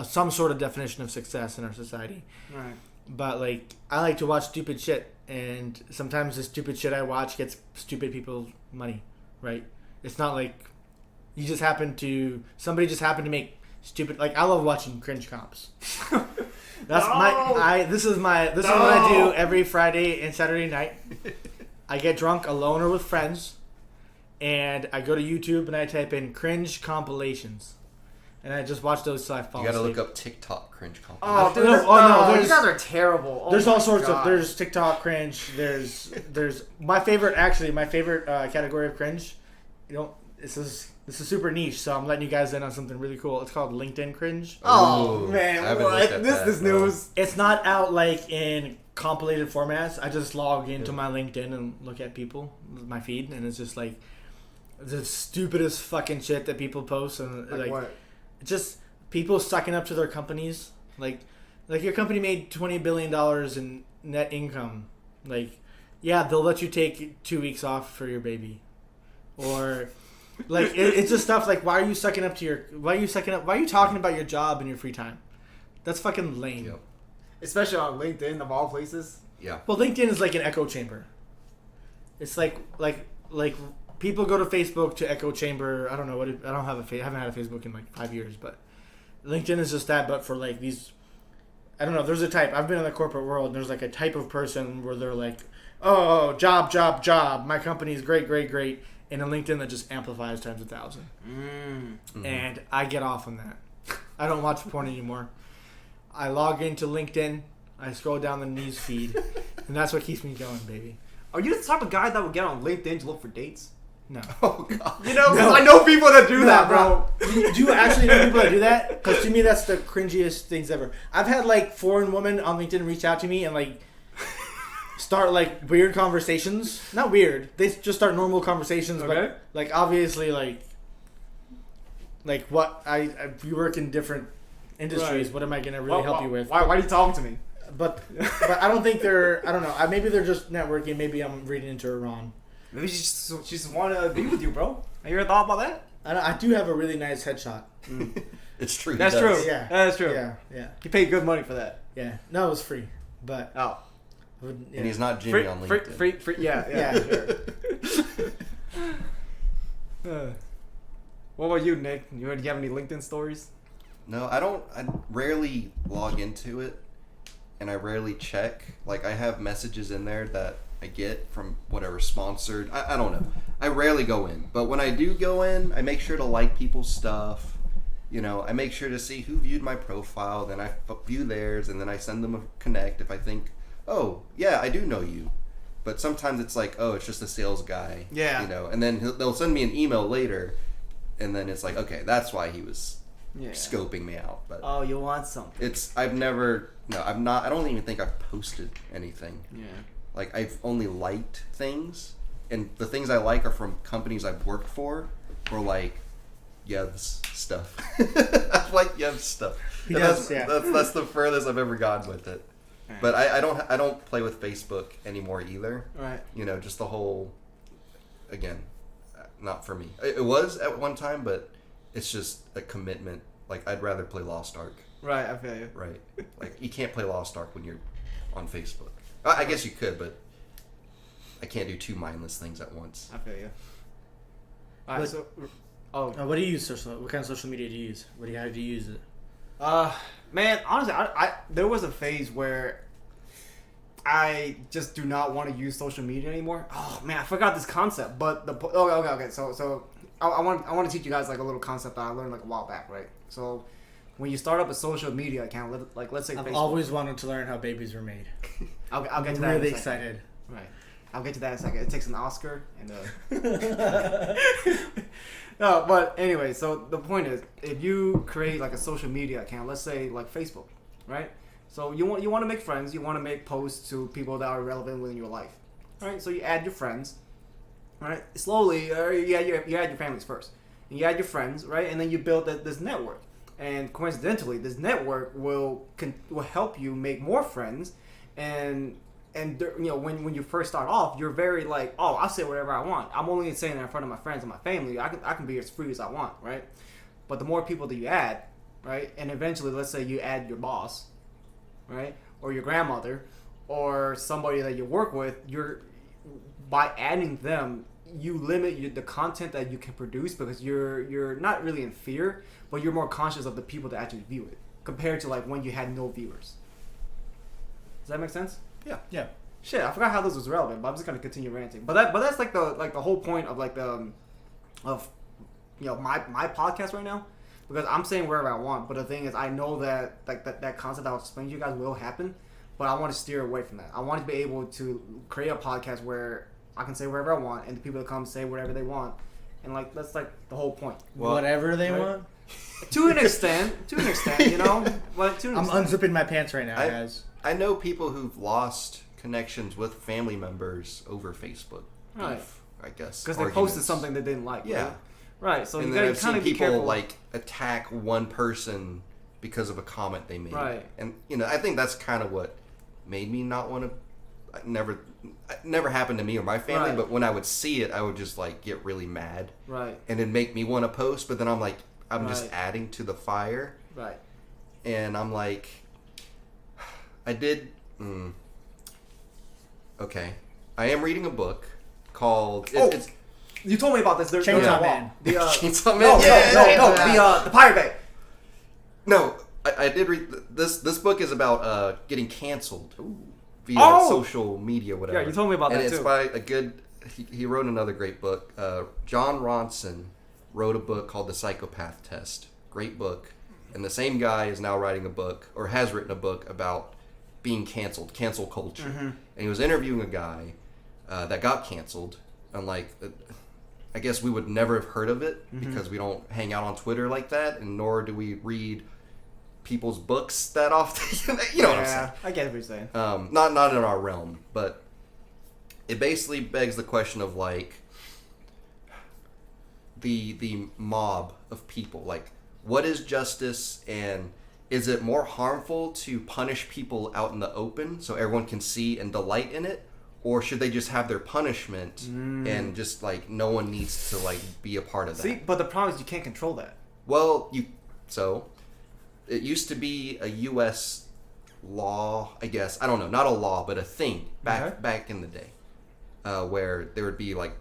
some sort of definition of success in our society. Right. But like, I like to watch stupid shit, and sometimes the stupid shit I watch gets stupid people's money. Right? It's not like somebody just happened to make stupid. Like, I love watching cringe comps. That's No! This is what I do every Friday and Saturday night. I get drunk alone or with friends, and I go to YouTube and I type in cringe compilations, and I just watch those till I fall You gotta asleep. look up TikTok cringe content. Oh, dude, No, you there's- guys are terrible. Oh There's my all sorts God. of there's TikTok cringe. There's my favorite category of cringe. You don't. this is super niche, so I'm letting you guys in on something really cool. It's called LinkedIn cringe. Oh, Ooh, I man, haven't what? looked at This that, is no. news. It's not out like in compilated formats. I just log into my LinkedIn and look at people, my feed, and it's just like the stupidest fucking shit that people post, and Like what? just people sucking up to their companies. Like your company made $20 billion in net income. Like, yeah, they'll let you take 2 weeks off for your baby, or like it's just stuff like why are you talking about your job in your free time? That's fucking lame. Yep. Especially on LinkedIn of all places. Yeah. Well, LinkedIn is like an echo chamber. It's like people go to Facebook to echo chamber. I don't know I haven't had a Facebook in like 5 years, but LinkedIn is just that, but for like these. I don't know. There's a type. I've been in the corporate world. And there's like a type of person where they're like, "Oh, job. My company is great. And a LinkedIn that just amplifies times 1,000. Mm-hmm. And I get off on that. I don't watch porn anymore. I log into LinkedIn. I scroll down the news feed, and that's what keeps me going, baby. Are you the type of guy that would get on LinkedIn to look for dates? No. Oh god. You know, 'cause No. I know people that do No, that, bro. Do you actually know people that do that? Because to me, that's the cringiest things ever. I've had like foreign women on LinkedIn reach out to me and like start like weird conversations. Not weird. They just start normal conversations. Okay. But like obviously like what we work in different industries. Right. What am I gonna really help you with? Why are you talking to me? But I don't think they're. I don't know. Maybe they're just networking. Maybe I'm reading into it wrong. Maybe she just want to be with you, bro. Have you ever thought about that? I do have a really nice headshot. It's true. That's he does. true. Yeah. That's true. Yeah. He paid good money for that. Yeah. No, it was free. But Oh. yeah. And he's not Jimmy on LinkedIn. Free, yeah. Yeah. Sure. What about you, Nick? Do you have any LinkedIn stories? No, I don't. I rarely log into it, and I rarely check. Like, I have messages in there that I get from whatever sponsored. I don't know. I rarely go in, but when I do go in, I make sure to like people's stuff. You know, I make sure to see who viewed my profile, then I view theirs, and then I send them a connect if I think, oh yeah, I do know you. But sometimes it's like, oh, it's just a sales guy. Yeah. You know, and then they'll send me an email later, and then it's like, okay, that's why he was scoping me out. But Oh, you want something? I don't even think I've posted anything. Yeah. Like, I've only liked things, and the things I like are from companies I've worked for, or like Yev's stuff. I like Yev's stuff. And Yes, that's the furthest I've ever gotten with it. Right. But I don't play with Facebook anymore either. Right. You know, just the whole, again, not for me. It was at one time, but it's just a commitment. Like, I'd rather play Lost Ark. Right, I feel you. Right. Like, you can't play Lost Ark when you're on Facebook. I guess you could, but I can't do two mindless things at once. I feel you. Alright, so What do you use? What kind of social media do you use? How do you use it? man, honestly, I there was a phase where I just do not want to use social media anymore. Oh man, I forgot this concept. But okay. So I want to teach you guys like a little concept that I learned like a while back, right? So when you start up a social media account, like let's say I've Facebook, always wanted to learn how babies were made. I'll get to I'm that. really in a second. excited. Right. I'll get to that in a second. It takes an Oscar and no, but anyway, so the point is, if you create like a social media account, let's say like Facebook, right? So you want to make friends, you want to make posts to people that are relevant within your life, right? So you add your friends, right? Slowly, you add your families first, and you add your friends, right? And then you build this network, and coincidentally, this network will help you make more friends, and you know, when you first start off, you're very like, oh, I'll say whatever I want. I'm only saying it in front of my friends and my family. I can be as free as I want, right? But the more people that you add, right, and eventually, let's say you add your boss, right, or your grandmother, or somebody that you work with, by adding them, you limit the content that you can produce because you're not really in fear, but you're more conscious of the people that actually view it compared to like when you had no viewers. Does that make sense? Yeah. Shit, I forgot how this was relevant, but I'm just gonna continue ranting. But that's like the whole point of like of you know my podcast right now, because I'm saying wherever I want. But the thing is, I know that like that concept I was explaining to you guys will happen, but I want to steer away from that. I want to be able to create a podcast where I can say wherever I want, and the people that come say whatever they want, and like that's like the whole point. Well, Whatever they right? want. To an extent, you know. Like, to an I'm extent. unzipping my pants right now, guys. I know people who've lost connections with family members over Facebook. Right. Beef, I guess. Because they posted something they didn't like. Yeah. Right. So and you then gotta I've kind seen of be people careful. like attack one person because of a comment they made. Right. And I think that's kind of what made me not want to. It never happened to me or my family, Right. but when I would see it, I would just like get really mad. Right. And it'd make me want to post, but then I'm like, I'm just Right. adding to the fire. Right. And I'm like, I did. Okay. I am reading a book called. It's You told me about this. There's Chainsaw there's a Man. wall. The, Chainsaw Man. no. The Pirate Bay. No, I did read this book is about getting canceled via social media, whatever. Yeah, you told me about and that it's too. by a good. He wrote another great book. John Ronson wrote a book called The Psychopath Test. Great book. And the same guy is now writing a book, or has written a book about being canceled, cancel culture. Mm-hmm. And he was interviewing a guy that got canceled. And like, I guess we would never have heard of it because we don't hang out on Twitter like that, and nor do we read people's books that often. You know what I'm saying? I get what you're saying. Not in our realm, but it basically begs the question of like the mob of people. Like, what is justice, and is it more harmful to punish people out in the open so everyone can see and delight in it, or should they just have their punishment and just like no one needs to like be a part of that? See, but the problem is you can't control that. Well, it used to be a U.S. law, I guess. I don't know, not a law, but a thing back in the day, where there would be like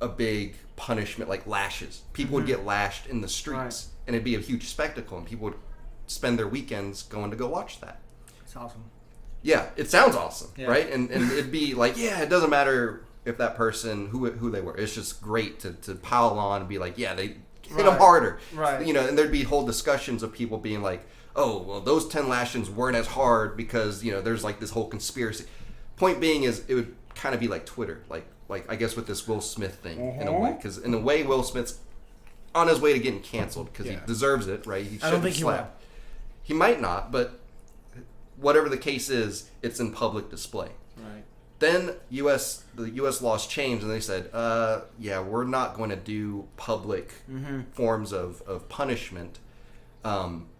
a big punishment, like lashes. People would get lashed in the streets, and it'd be a huge spectacle, and people would spend their weekends going to go watch that. It's awesome. Yeah, it sounds awesome, Yeah. right? And it'd be like, yeah, it doesn't matter if that person who they were. It's just great to pile on and be like, yeah, they hit them harder, Right. You know, and there'd be whole discussions of people being like, oh, well, those 10 lashings weren't as hard because there's like this whole conspiracy. Point being is, it would kind of be like Twitter, like I guess with this Will Smith thing in a way, because in a way Will Smith's on his way to getting canceled because he deserves it, right? He I don't think he will. He might not, but whatever the case is, it's in public display. Right. Then the U.S. laws changed, and they said, yeah, we're not going to do public forms of punishment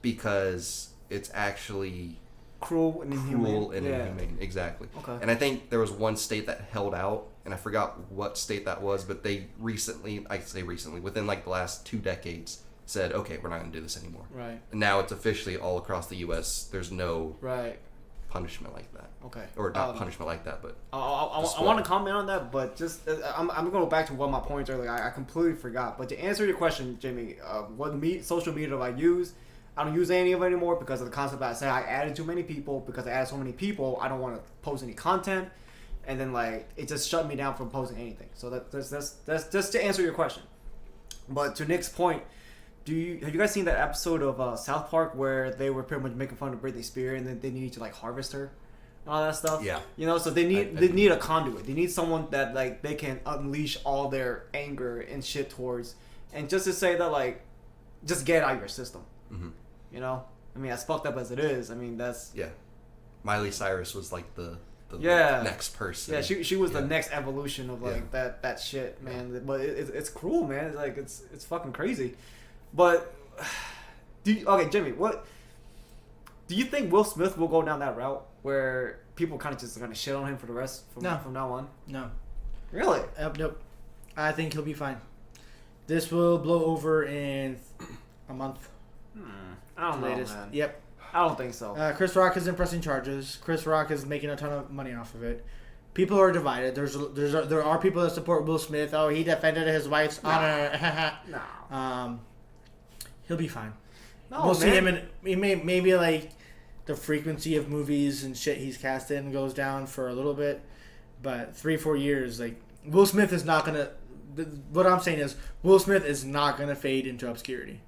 because it's actually Cruel and inhumane. inhumane. Exactly. Okay. And I think there was one state that held out, and I forgot what state that was, but they recently, within like the last 2 decades, said, okay, we're not going to do this anymore. Right. And now it's officially all across the U.S. There's no Right. punishment like that. Okay. Or not punishment like that, but I want to comment on that, but just I'm going to go back to what my points are. Like I completely forgot. But to answer your question, Jamie, what social media do I use? I don't use any of it anymore because of the concept that I said I added too many people. Because I added so many people, I don't want to post any content, and then like it just shut me down from posting anything. So that's just to answer your question. But to Nick's point, have you guys seen that episode of South Park where they were pretty much making fun of Britney Spears and then they need to like harvest her? All that stuff. Yeah. So they need a conduit. They need someone that like they can unleash all their anger and shit towards, and just to say that like, just get it out of your system. Mhm. I mean, as fucked up as it is, I mean that's Miley Cyrus was like the next person. Yeah, she was the next evolution of like that shit, man. But it's cruel, man. It's like it's fucking crazy. But okay, Jimmy, what do you think Will Smith will go down that route where people kind of just gonna shit on him for the rest from now on? No. Really? Nope. I think he'll be fine. This will blow over in a month. I don't know, Latest. man. Yep. I don't think so. Chris Rock is in pressing charges. Chris Rock is making a ton of money off of it. People are divided. There are people that support Will Smith. Oh, he defended his wife's honor. No. He'll be fine. No, we'll man. see him in maybe like the frequency of movies and shit he's cast in goes down for a little bit, but 3-4 years, like Will Smith is not gonna. What I'm saying is Will Smith is not gonna fade into obscurity.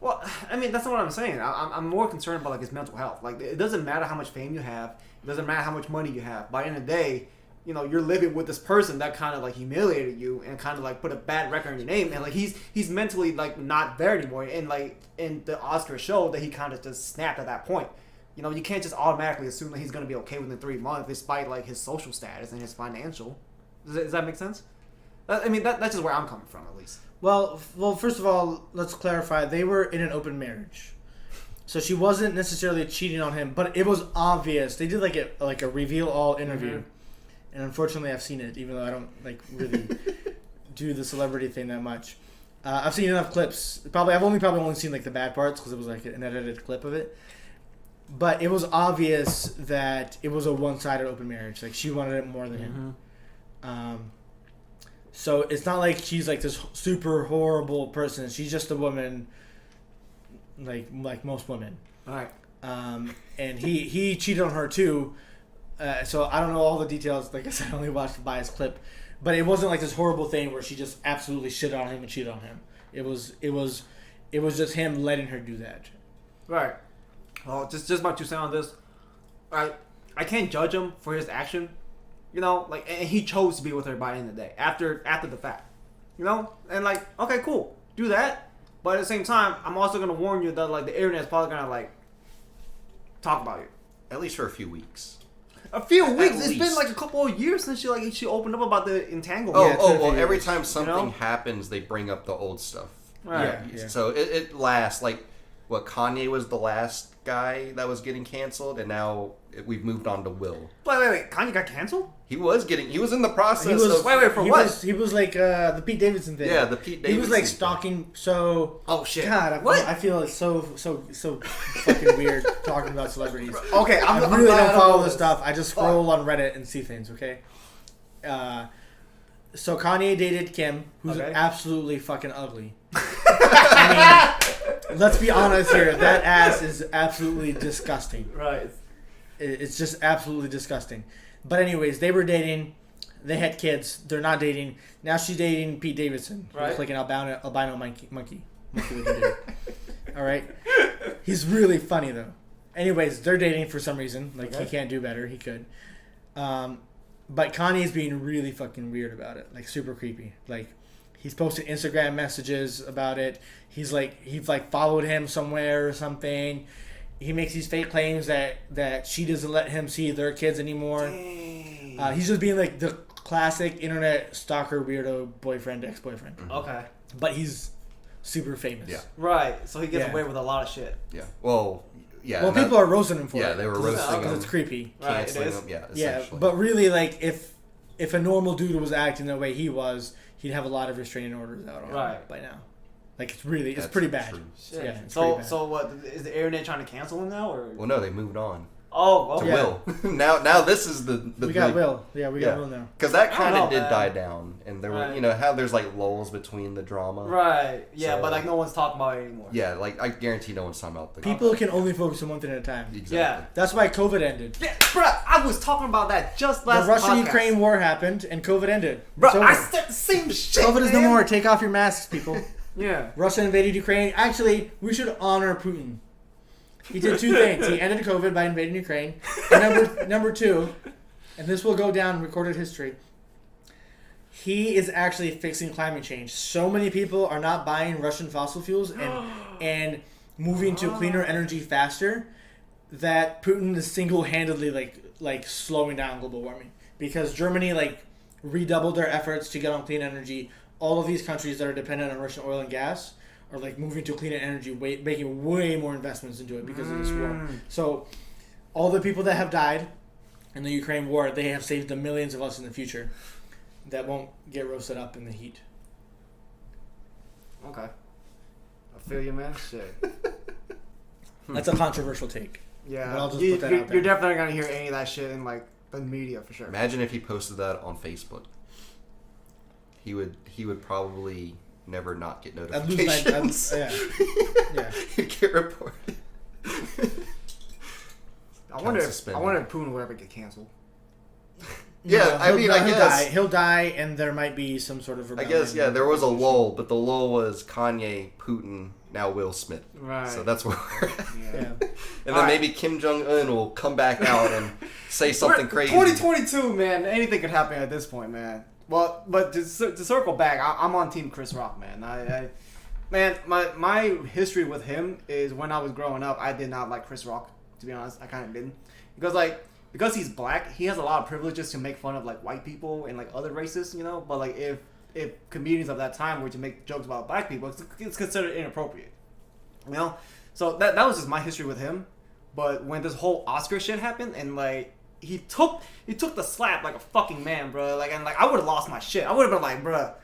Well, I mean, that's not what I'm saying. I'm more concerned about like his mental health. Like, it doesn't matter how much fame you have. It doesn't matter how much money you have. By the end of the day, you're living with this person that kind of like humiliated you and kind of like put a bad record on your name, and like he's mentally like not there anymore, and like in the Oscar show that he kind of just snapped at that point. You can't just automatically assume that he's going to be okay within 3 months despite like his social status and his financial. Does that make sense? I mean, that's just where I'm coming from, at least. Well, first of all, let's clarify. They were in an open marriage, so she wasn't necessarily cheating on him, but it was obvious. They did like a reveal all interview, and unfortunately, I've seen it, even though I don't like really do the celebrity thing that much. I've seen enough clips. I've only seen like the bad parts because it was like an edited clip of it. But it was obvious that it was a one-sided open marriage. Like she wanted it more than him. So it's not like she's like this super horrible person. She's just a woman, like most women. All right. And he cheated on her too. So I don't know all the details. Like I said, I only watched the biased clip, but it wasn't like this horrible thing where she just absolutely shit on him and cheated on him. It was just him letting her do that. Right. Well, just my 2 cents on this. I can't judge him for his action. And he chose to be with her by the end of the day, after the fact. And like, okay, cool, do that. But at the same time, I'm also gonna warn you that like the internet's probably gonna like talk about you. At least for a few weeks. A few weeks. It's It's been like a couple of years since she opened up about the entanglement. Well, every time something happens, they bring up the old stuff. Right. Yeah. So it lasts like Kanye was the last guy that was getting canceled, and now we've moved on to Will. Wait. Kanye got canceled? He was in the process of... Wait, for what? He was like the Pete Davidson thing. Yeah, the Pete Davidson He was like thing. stalking. So Oh shit. God, I feel it's so fucking weird talking about celebrities. Okay, I I'm really glad don't I follow know this stuff. I just scroll on Reddit and see things. Okay. So Kanye dated Kim, who's absolutely fucking ugly. I mean, let's be honest here. That ass is absolutely disgusting. Right. It's just absolutely disgusting. But anyways, they were dating. They had kids. They're not dating. Now she's dating Pete Davidson. Right. Looks like an albino monkey looking dude. All right. He's really funny though. Anyways, they're dating for some reason. Like he can't do better. He could. But Kanye's being really fucking weird about it. Like super creepy. Like he's posting Instagram messages about it. He's followed him somewhere or something. He makes these fake claims that she doesn't let him see their kids anymore. He's just being like the classic internet stalker weirdo ex-boyfriend. Okay. But he's super famous. Yeah. Right. So he gets Yeah. away with a lot of shit. Yeah. Well, yeah. Well, people are roasting him for it. Yeah, they were roasting him. because it's creepy. Right, Canceling it is. him. Yeah, Yeah, essentially. but really, like if a normal dude was acting the way he was, he'd have a lot of restraining orders out on him Right. by now. Like it's That's pretty bad. true. Shit. Yeah, it's pretty bad. So what is the internet trying to cancel him now, or? Well, no, they moved on Oh, to okay. Will. now this is the we got big, Will. Yeah, we got Will now. because that I don't kind know, of did man. die down, and there were Right. how there's like lulls between the drama. Right. Yeah, So- but like no one's talking about it anymore. Yeah, like I guarantee no one's talking about the People can only focus on one thing at a time. Exactly. Yeah. That's why COVID ended. Yeah, bruh, I was talking about that just last The Russia-Ukraine podcast. war happened and COVID ended. Bro, It's over. I said the same shit. COVID is no man. more. Take off your masks, people. Yeah. Russia invaded Ukraine. Actually, we should honor Putin. He did 2 things. He ended COVID by invading Ukraine. And number 2, and this will go down in recorded history, he is actually fixing climate change. So many people are not buying Russian fossil fuels and moving to cleaner energy faster that Putin is single-handedly like slowing down global warming. Because Germany redoubled their efforts to get on clean energy. All of these countries that are dependent on Russian oil and gas are moving to cleaner energy, making way more investments into it because of this war. So all the people that have died in the Ukraine war, they have saved the millions of us in the future that won't get roasted up in the heat. Okay. I feel you, man. Shit. That's a controversial take. Yeah. But I'll just put that out there. You're definitely gonna hear any of that shit in the media for sure. Imagine if he posted that on Facebook. He would probably never not get I'd lose my... notifications. Yeah. He'd get reported. I wonder if suspended. Putin would ever get canceled. Yeah, I mean, I guess he'll die, and there might be some sort of I rebellion. guess there was a lull, but the lull was Kanye, Putin, now Will Smith. Right. So that's where we're at. Yeah. And then maybe Kim Jong-un will come back out and say something crazy. 2022, man. Anything could happen at this point, man. Well, but to circle back, I'm on Team Chris Rock, man. Man, my history with him is when I was growing up, I did not like Chris Rock. To be honest, I kind of didn't, because he's black, he has a lot of privileges to make fun of like white people and like other races, But like if comedians of that time were to make jokes about black people, it's considered inappropriate, So that was just my history with him. But when this whole Oscar shit happened and like he took the slap like a fucking man, bro. Like and like I would have lost my shit. I would have been like, bro,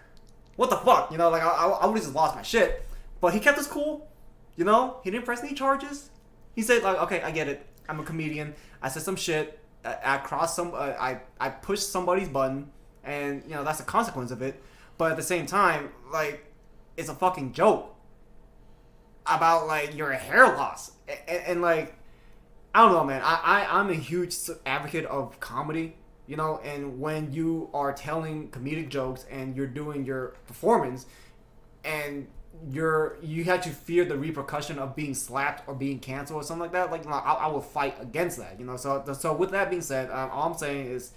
what the fuck, Like I would have just lost my shit. But he kept us cool, He didn't press any charges. He said like, okay, I get it. I'm a comedian. I said some shit. I crossed I pushed somebody's button, and that's the consequence of it. But at the same time, like, it's a fucking joke about like your hair loss, and like, I don't know, man. I'm a huge advocate of comedy, and when you are telling comedic jokes and you're doing your performance, and you had to fear the repercussion of being slapped or being canceled or something like that. Like, I will fight against that. So with that being said, all I'm saying is,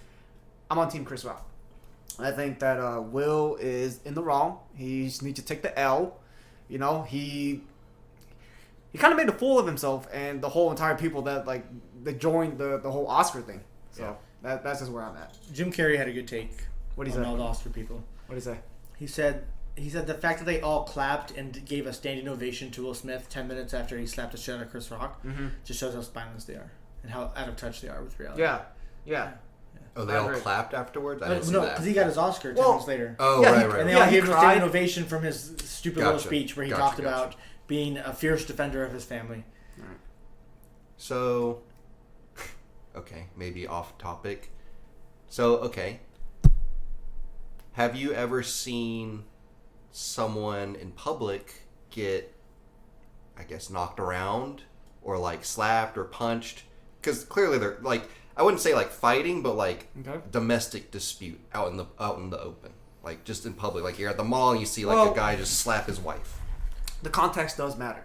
I'm on Team Chris Rock. I think that Will is in the wrong. He just needs to take the L. He kind of made a fool of himself and the whole entire people that like that joined the whole Oscar thing. So that's just where I'm at. Jim Carrey had a good take. What do you on say? all the Oscar people. What do you say? He said the fact that they all clapped and gave a standing ovation to Will Smith 10 minutes after he slapped the shit out of Chris Rock just shows how spineless they are and how out of touch they are with reality. Yeah. Oh, they all clapped afterwards? I didn't see no, that. because he got his Oscar 10 minutes later. Oh, yeah, right. And they all gave him a standing ovation from his stupid little speech where he talked about being a fierce defender of his family. Right. So, okay, maybe off topic. So, okay. Have you ever seen someone in public get, I guess, knocked around or like slapped or punched? Because clearly they're like, I wouldn't say like fighting, but like domestic dispute out in the open, like just in public. Like you're at the mall and you see like a guy just slap his wife. The context does matter.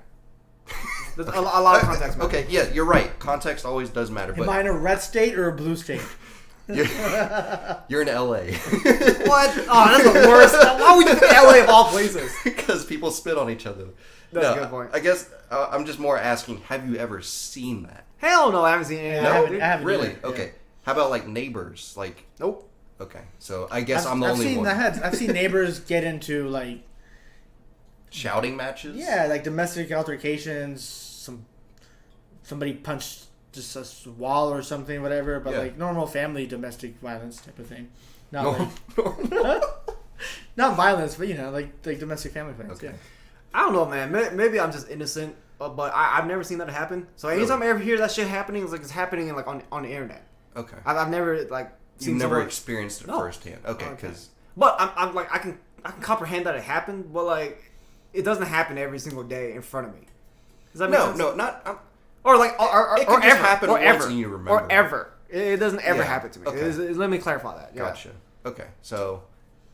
There's a lot of context matters. Okay, yeah, you're right. Context always does matter. Am I in a red state or a blue state? You're in LA. What? Oh, that's the worst. Why would you pick LA of all places? Because people spit on each other. That's a good point. I guess I'm just more asking, have you ever seen that? Hell no, I haven't seen any. No, I haven't really? either. Okay. Yeah. How about like neighbors? Like, Nope. Okay, so I guess I'm the only one. I've seen neighbors get into like shouting matches. Yeah, like domestic altercations. Somebody punched just a wall or something, whatever. But like normal family domestic violence type of thing. Not not violence, but like domestic family violence. Okay. Yeah. I don't know, man. Maybe I'm just innocent, but I've never seen that happen. So anytime I ever hear that shit happening, it's like it's happening like on the internet. Okay. I've never like. You've never experienced it firsthand. Okay, because. But I'm like I can comprehend that it happened, but like it doesn't happen every single day in front of me. Does that make sense? No, not. Or like it can just happen once and you remember. Or ever. It doesn't ever happen to me. Okay. Let me clarify that. Yeah. Gotcha. Okay, so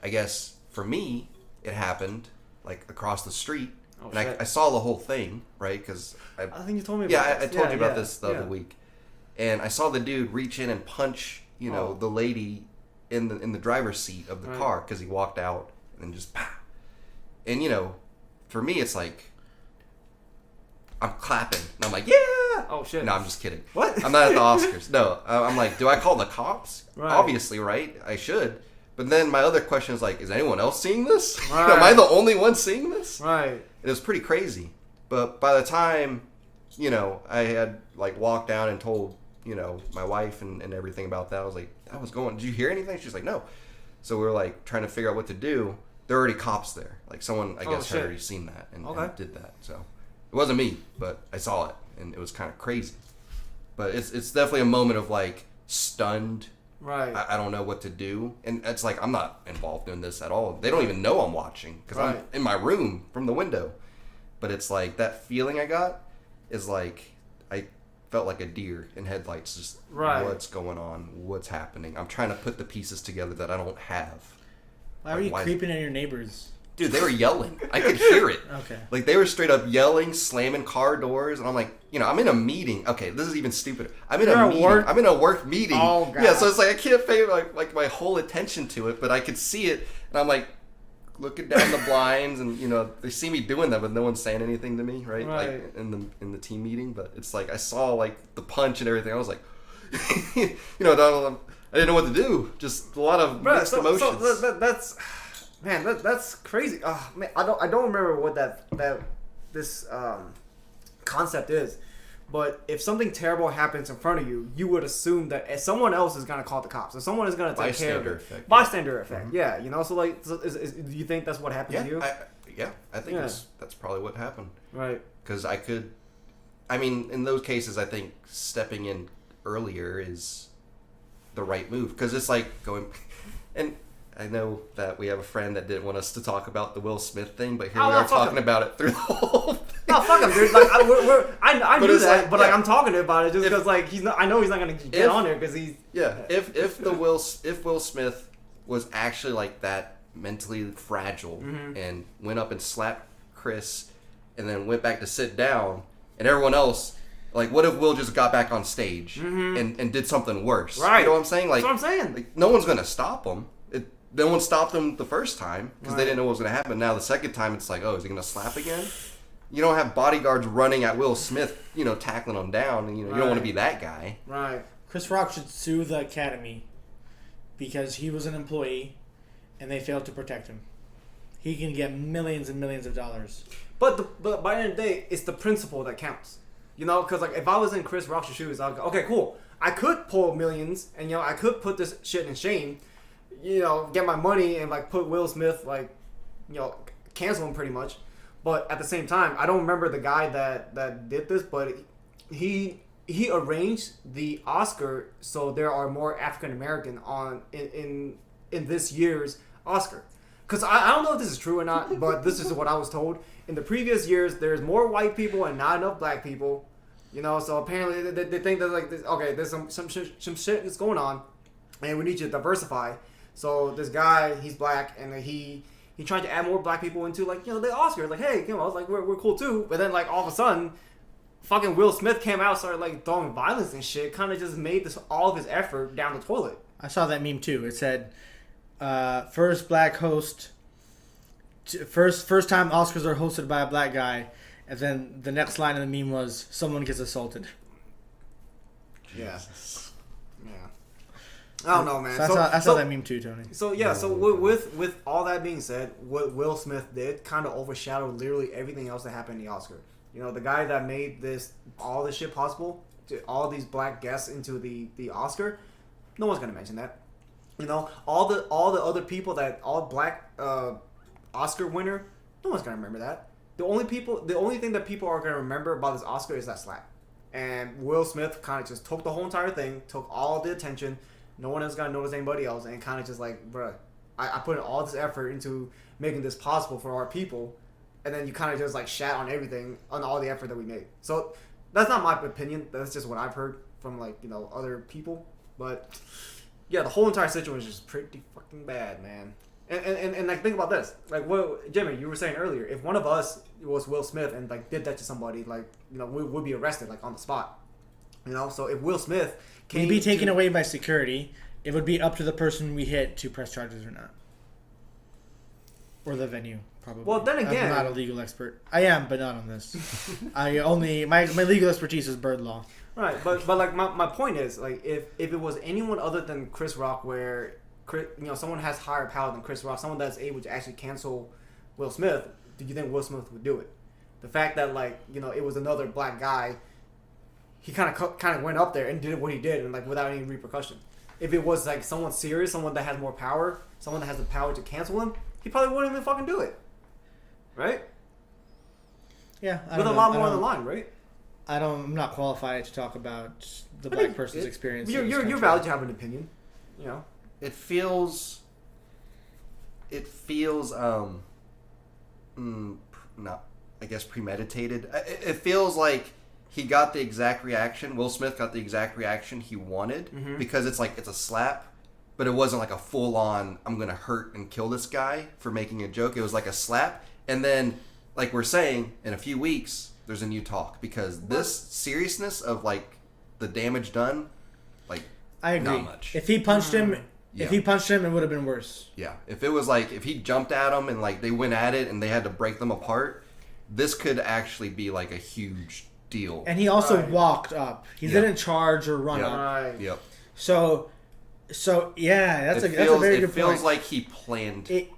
I guess for me it happened like across the street, and I saw the whole thing, right? Because I think you told me. About I told you about this the other week, and I saw the dude reach in and punch. The lady in the driver's seat of the car because he walked out and just pow. And for me it's like I'm clapping and I'm like, yeah. Oh shit. No, I'm just kidding. What? I'm not at the Oscars. No, I'm like, do I call the cops? Right. Obviously, right? I should. But then my other question is like, is anyone else seeing this? Right. Am I the only one seeing this? Right. It was pretty crazy. But by the time, I had like walked down and told my wife and everything about that. I was like, that was going. Did you hear anything? She's like, no. So we were like trying to figure out what to do. There were already cops there. Like someone, I guess, had already seen that and did that. So it wasn't me, but I saw it and it was kind of crazy. But it's definitely a moment of like stunned. Right. I don't know what to do, and it's like I'm not involved in this at all. They don't even know I'm watching because I'm in my room from the window. But it's like that feeling I got is like I felt like a deer in headlights. Just what's going on? What's happening? I'm trying to put the pieces together that I don't have. Why are you creeping in your neighbors? Dude, they were yelling. I could hear it. Okay. Like, they were straight up yelling, slamming car doors, and I'm like, I'm in a meeting. Okay, this is even stupider. I'm in a meeting. Work? I'm in a work meeting. Oh, God. Yeah, so it's like I can't pay like my whole attention to it, but I could see it, and I'm like looking down the blinds, and they see me doing that, but no one's saying anything to me, right? Like in the team meeting. But it's like I saw like the punch and everything. I was like, Donald, I didn't know what to do. Just a lot of mixed emotions. So that's. Man, that's crazy. Oh, man, I don't remember what this concept is, but if something terrible happens in front of you, you would assume that someone else is gonna call the cops, or someone is gonna take care of it. Bystander effect. Mm-hmm. Yeah, so like, do you think that's what happened to you? I think that's probably what happened. Right. Because in those cases, I think stepping in earlier is the right move, because it's like going and. I know that we have a friend that didn't want us to talk about the Will Smith thing, but here we are talking about it through the whole thing. No, fuck him, dude. Like, I knew that, like, but like I'm talking about it just because like I know he's not gonna get on there because he's If Will Smith was actually like that mentally fragile and went up and slapped Chris and then went back to sit down and everyone else. Like, what if Will just got back on stage and did something worse? Right. You know what I'm saying? Like, that's what I'm saying. Like, no one's gonna stop him. No one stopped him the first time because they didn't know what was going to happen. Now the second time, it's like, oh, is he going to slap again? You don't have bodyguards running at Will Smith, tackling him down. And, you don't want to be that guy. Right. Chris Rock should sue the Academy because he was an employee and they failed to protect him. He can get millions and millions of dollars. But by the end of the day, it's the principle that counts. Because like if I was in Chris Rock's shoes, I'd go, okay, cool. I could pull millions and I could put this shit in shame. Get my money and like put Will Smith cancel him pretty much. But at the same time, I don't remember the guy that did this, but he arranged the Oscar so there are more African American on in this year's Oscar. Because I don't know if this is true or not, but this is what I was told. In the previous years, there's more white people and not enough black people. So apparently they think that like this, okay, there's some shit that's going on, and we need to diversify. So this guy, he's black, and he tried to add more black people into like the Oscars. Like, hey, like we're cool too. But then like all of a sudden, fucking Will Smith came out, started like throwing violence and shit. Kind of just made all of his effort down the toilet. I saw that meme too. It said, first black host, first time Oscars are hosted by a black guy, and then the next line of the meme was someone gets assaulted. Yeah. I don't know, man. So I saw that meme too, Tony. So yeah, so with all that being said, what Will Smith did kind of overshadowed literally everything else that happened in the Oscar. The guy that made all this shit possible, to all these black guests into the Oscar, no one's gonna mention that. All the other people all black Oscar winner, no one's gonna remember that. The only thing that people are gonna remember about this Oscar is that slap. And Will Smith kind of just took the whole entire thing, took all the attention. No one else gonna notice anybody else, and kind of just like, bruh, I put in all this effort into making this possible for our people, and then you kind of just like shat on everything, on all the effort that we made. So that's not my opinion. That's just what I've heard from like other people. But yeah, the whole entire situation is just pretty fucking bad, man. And like think about this, like what Jimmy, you were saying earlier, if one of us was Will Smith and like did that to somebody, like we would be arrested like on the spot. So if Will Smith He'd be taken away by security. It would be up to the person we hit to press charges or not. Or the venue, probably. Well, then again... I'm not a legal expert. I am, but not on this. My legal expertise is bird law. Right, but like my point is, like, if it was anyone other than Chris Rock where, someone has higher power than Chris Rock, someone that's able to actually cancel Will Smith, do you think Will Smith would do it? The fact that, like, it was another black guy... He kind of went up there and did what he did, and like without any repercussion. If it was like someone serious, someone that has more power, someone that has the power to cancel him, he probably wouldn't even fucking do it, right? Yeah, with a lot more on the line, right? I'm not qualified to talk about the black person's experience. You're valid to have an opinion, It feels not, I guess, premeditated. It feels like. He got the exact reaction. Will Smith got the exact reaction he wanted because it's like it's a slap, but it wasn't like a full on I'm gonna hurt and kill this guy for making a joke. It was like a slap, and then like we're saying, in a few weeks there's a new talk because this seriousness of like the damage done, like I agree. not much. If he punched him, Yeah. if he punched him, it would have been worse. Yeah, if it was like if he jumped at him and like they went at it and they had to break them apart, this could actually be like a huge deal. And he also Right. walked up. He Yeah. didn't charge or run Yeah. up. Right. Yep. So yeah, that's a very It good feels point. like he planned It,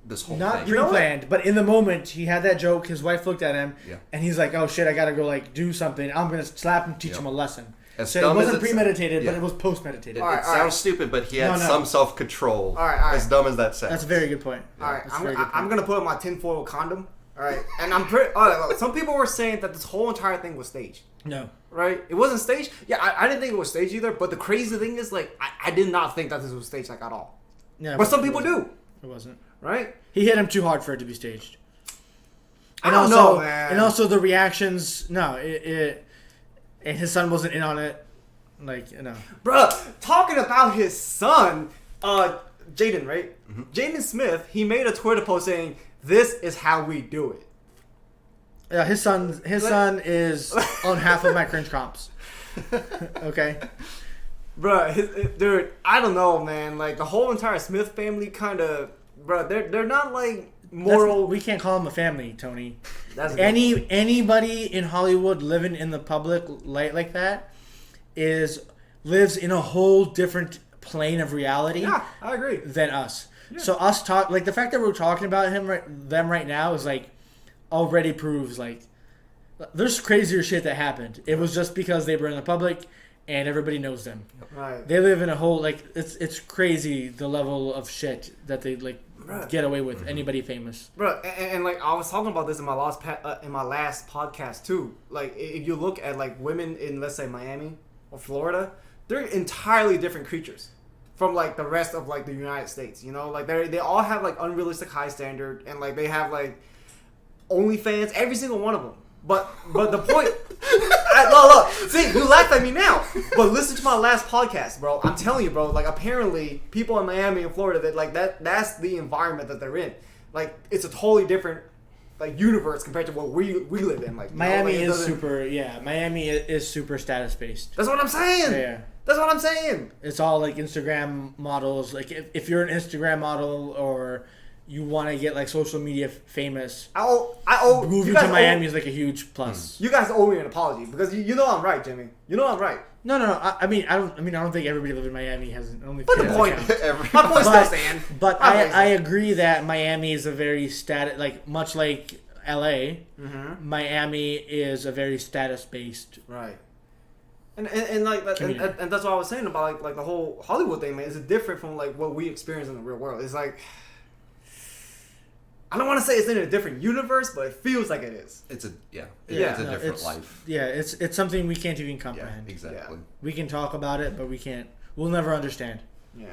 this whole not thing. You know what? pre-planned, but in the moment he had that joke. His wife looked at him, Yeah. and he's like, "Oh shit, I gotta go like do something. I'm gonna slap him, teach Yeah. him a lesson." As So it dumb as wasn't it's- premeditated, yeah. but it was post-meditated. It, All right, it all sounds right. stupid, but he had No, no. some self-control. All right, all As right. dumb as that sounds. That's a very good point. All right, That's a very good I'm point. gonna put on my tinfoil condom. All right, and I'm pretty. All right, look, some people were saying that this whole entire thing was staged. No. Right? It wasn't staged. Yeah, I didn't think it was staged either. But the crazy thing is, like, I did not think that this was staged like at all. Yeah, But some it people wasn't. do. It wasn't. Right? He hit him too hard for it to be staged. I And don't also, know, man. and also the reactions. No, and his son wasn't in on it. Like, you know. Bruh, talking about his son, Jaden, right? Jaden Smith, he made a Twitter post saying, "This is how we do it." Yeah, his son is on half of my cringe comps. Okay. Bruh, dude, I don't know, man. Like, the whole entire Smith family kind of, bruh, they're not, like, moral. We can't call him a family, Tony. That's a good point. Anybody in Hollywood living in the public light like that lives in a whole different plane of reality Yeah, I agree. than us. So us talk like the fact that we're talking about them right now is like already proves like there's crazier shit that happened. It was just because they were in the public and everybody knows them. Right. They live in a whole like it's crazy the level of shit that they like Right. get away with. Anybody famous. Bro, and like I was talking about this in my last podcast too. Like if you look at like women in let's say Miami or Florida, they're entirely different creatures from like the rest of like the United States. You know, like they all have like unrealistic high standard and like they have like OnlyFans, every single one of them. But the point, look, see, you laugh at me now. But listen to my last podcast, bro. I'm telling you, bro. Like apparently, people in Miami and Florida that like that's the environment that they're in. Like it's a totally different like universe compared to what we live in. Like Miami you know, like, is super. Yeah, Miami is super status based. That's what I'm saying. Yeah. That's what I'm saying. It's all like Instagram models. Like if you're an Instagram model or you want to get like social media famous, I owe moving you guys to Miami is like a huge plus. You guys owe me an apology because you know I'm right, Jimmy. You know I'm right. No. I don't think everybody living in Miami has an OnlyFans. But the point, account. my point still But, stands. but My point I stands. agree that Miami is a very status, like much like LA. Mm-hmm. Miami is a very status based. Right. And like that, Community. and that's what I was saying about like the whole Hollywood thing, man. Is different from like what we experience in the real world. It's like I don't want to say it's in a different universe, but it feels like it is. It's a Yeah. it's a No, different life. Yeah, it's something we can't even Yeah, comprehend. exactly. We can talk about it, but we can't. We'll never understand. Yeah.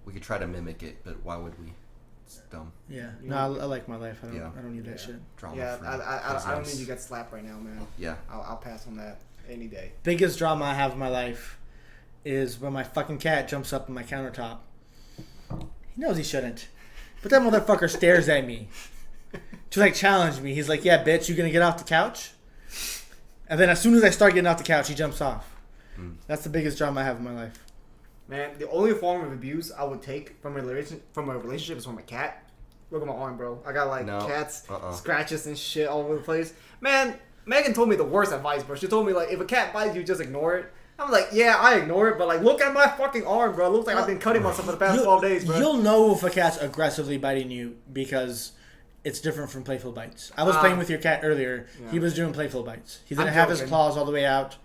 We could try to mimic it, but why would we? It's dumb. Yeah. You No, I like my life. I Yeah. don't need that Yeah. shit. Drama Yeah. free. I don't Nice. need you get slapped right now, man. Yeah. I'll pass on that any day. Biggest drama I have in my life is when my fucking cat jumps up on my countertop. He knows he shouldn't, but that motherfucker stares at me to like challenge me. He's like, "Yeah, bitch, you gonna get off the couch?" And then as soon as I start getting off the couch, he jumps off. That's the biggest drama I have in my life. Man, the only form of abuse I would take from a relationship is from a cat. Look at my arm, bro. I got like No. cats, Uh-uh. scratches and shit all over the place. Man, Megan told me the worst advice, bro. She told me like if a cat bites you, just ignore it. I'm like, yeah, I ignore it, but like look at my fucking arm, bro. It looks like I've been cutting myself for the past 12 days, bro. You'll know if a cat's aggressively biting you because it's different from playful bites. I was playing with your cat earlier. Yeah. He was doing playful bites. He didn't I'm have his joking. claws all the way out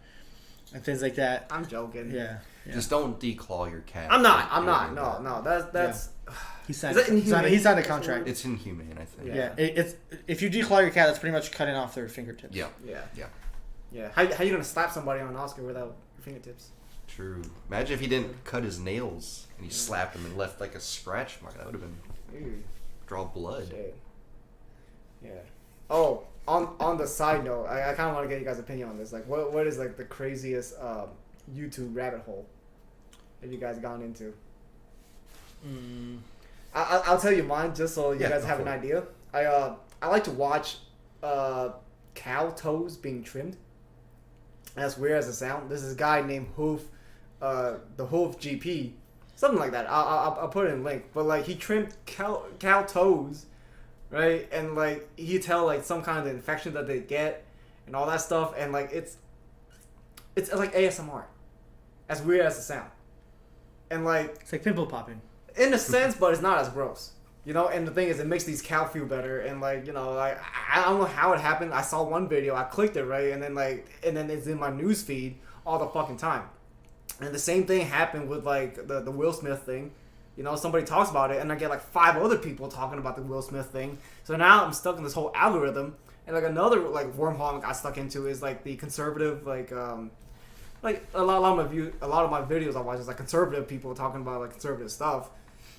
and things like that. I'm joking. Yeah. Just don't declaw your cat. I'm not. Yeah. No. That's He signed, Is that inhumane? he signed a contract. It's inhumane, I think. Yeah, it's if you declaw your cat, that's pretty much cutting off their fingertips. Yeah. yeah. How you gonna slap somebody on an Oscar without your fingertips? True. Imagine if he didn't cut his nails and he slapped him and left like a scratch mark. That would have been Ew. draw blood. Shit. Yeah. Oh, on the side note, I kind of want to get you guys' opinion on this. Like, what is like the craziest YouTube rabbit hole? have you guys gone into? Mm. I'll tell you mine just so you Yeah, guys go have for an it. idea. I like to watch cow toes being trimmed. As weird as it sounds, this is a guy named Hoof, the Hoof GP, something like that. I'll put it in link. But like he trimmed cow toes, right? And like he tell like some kind of infection that they get and all that stuff. And like it's like ASMR, as weird as it sounds. And like It's like pimple popping. in a sense, but it's not as gross. You know, and the thing is, it makes these cow feel better, and like, you know, like I don't know how it happened. I saw one video, I clicked it right, and then it's in my news feed all the fucking time. And the same thing happened with like the Will Smith thing. You know, somebody talks about it, and I get like 5 other people talking about the Will Smith thing. So now I'm stuck in this whole algorithm, and like another like wormhole I got stuck into is like the conservative like a lot of my videos I watch is like conservative people talking about like conservative stuff,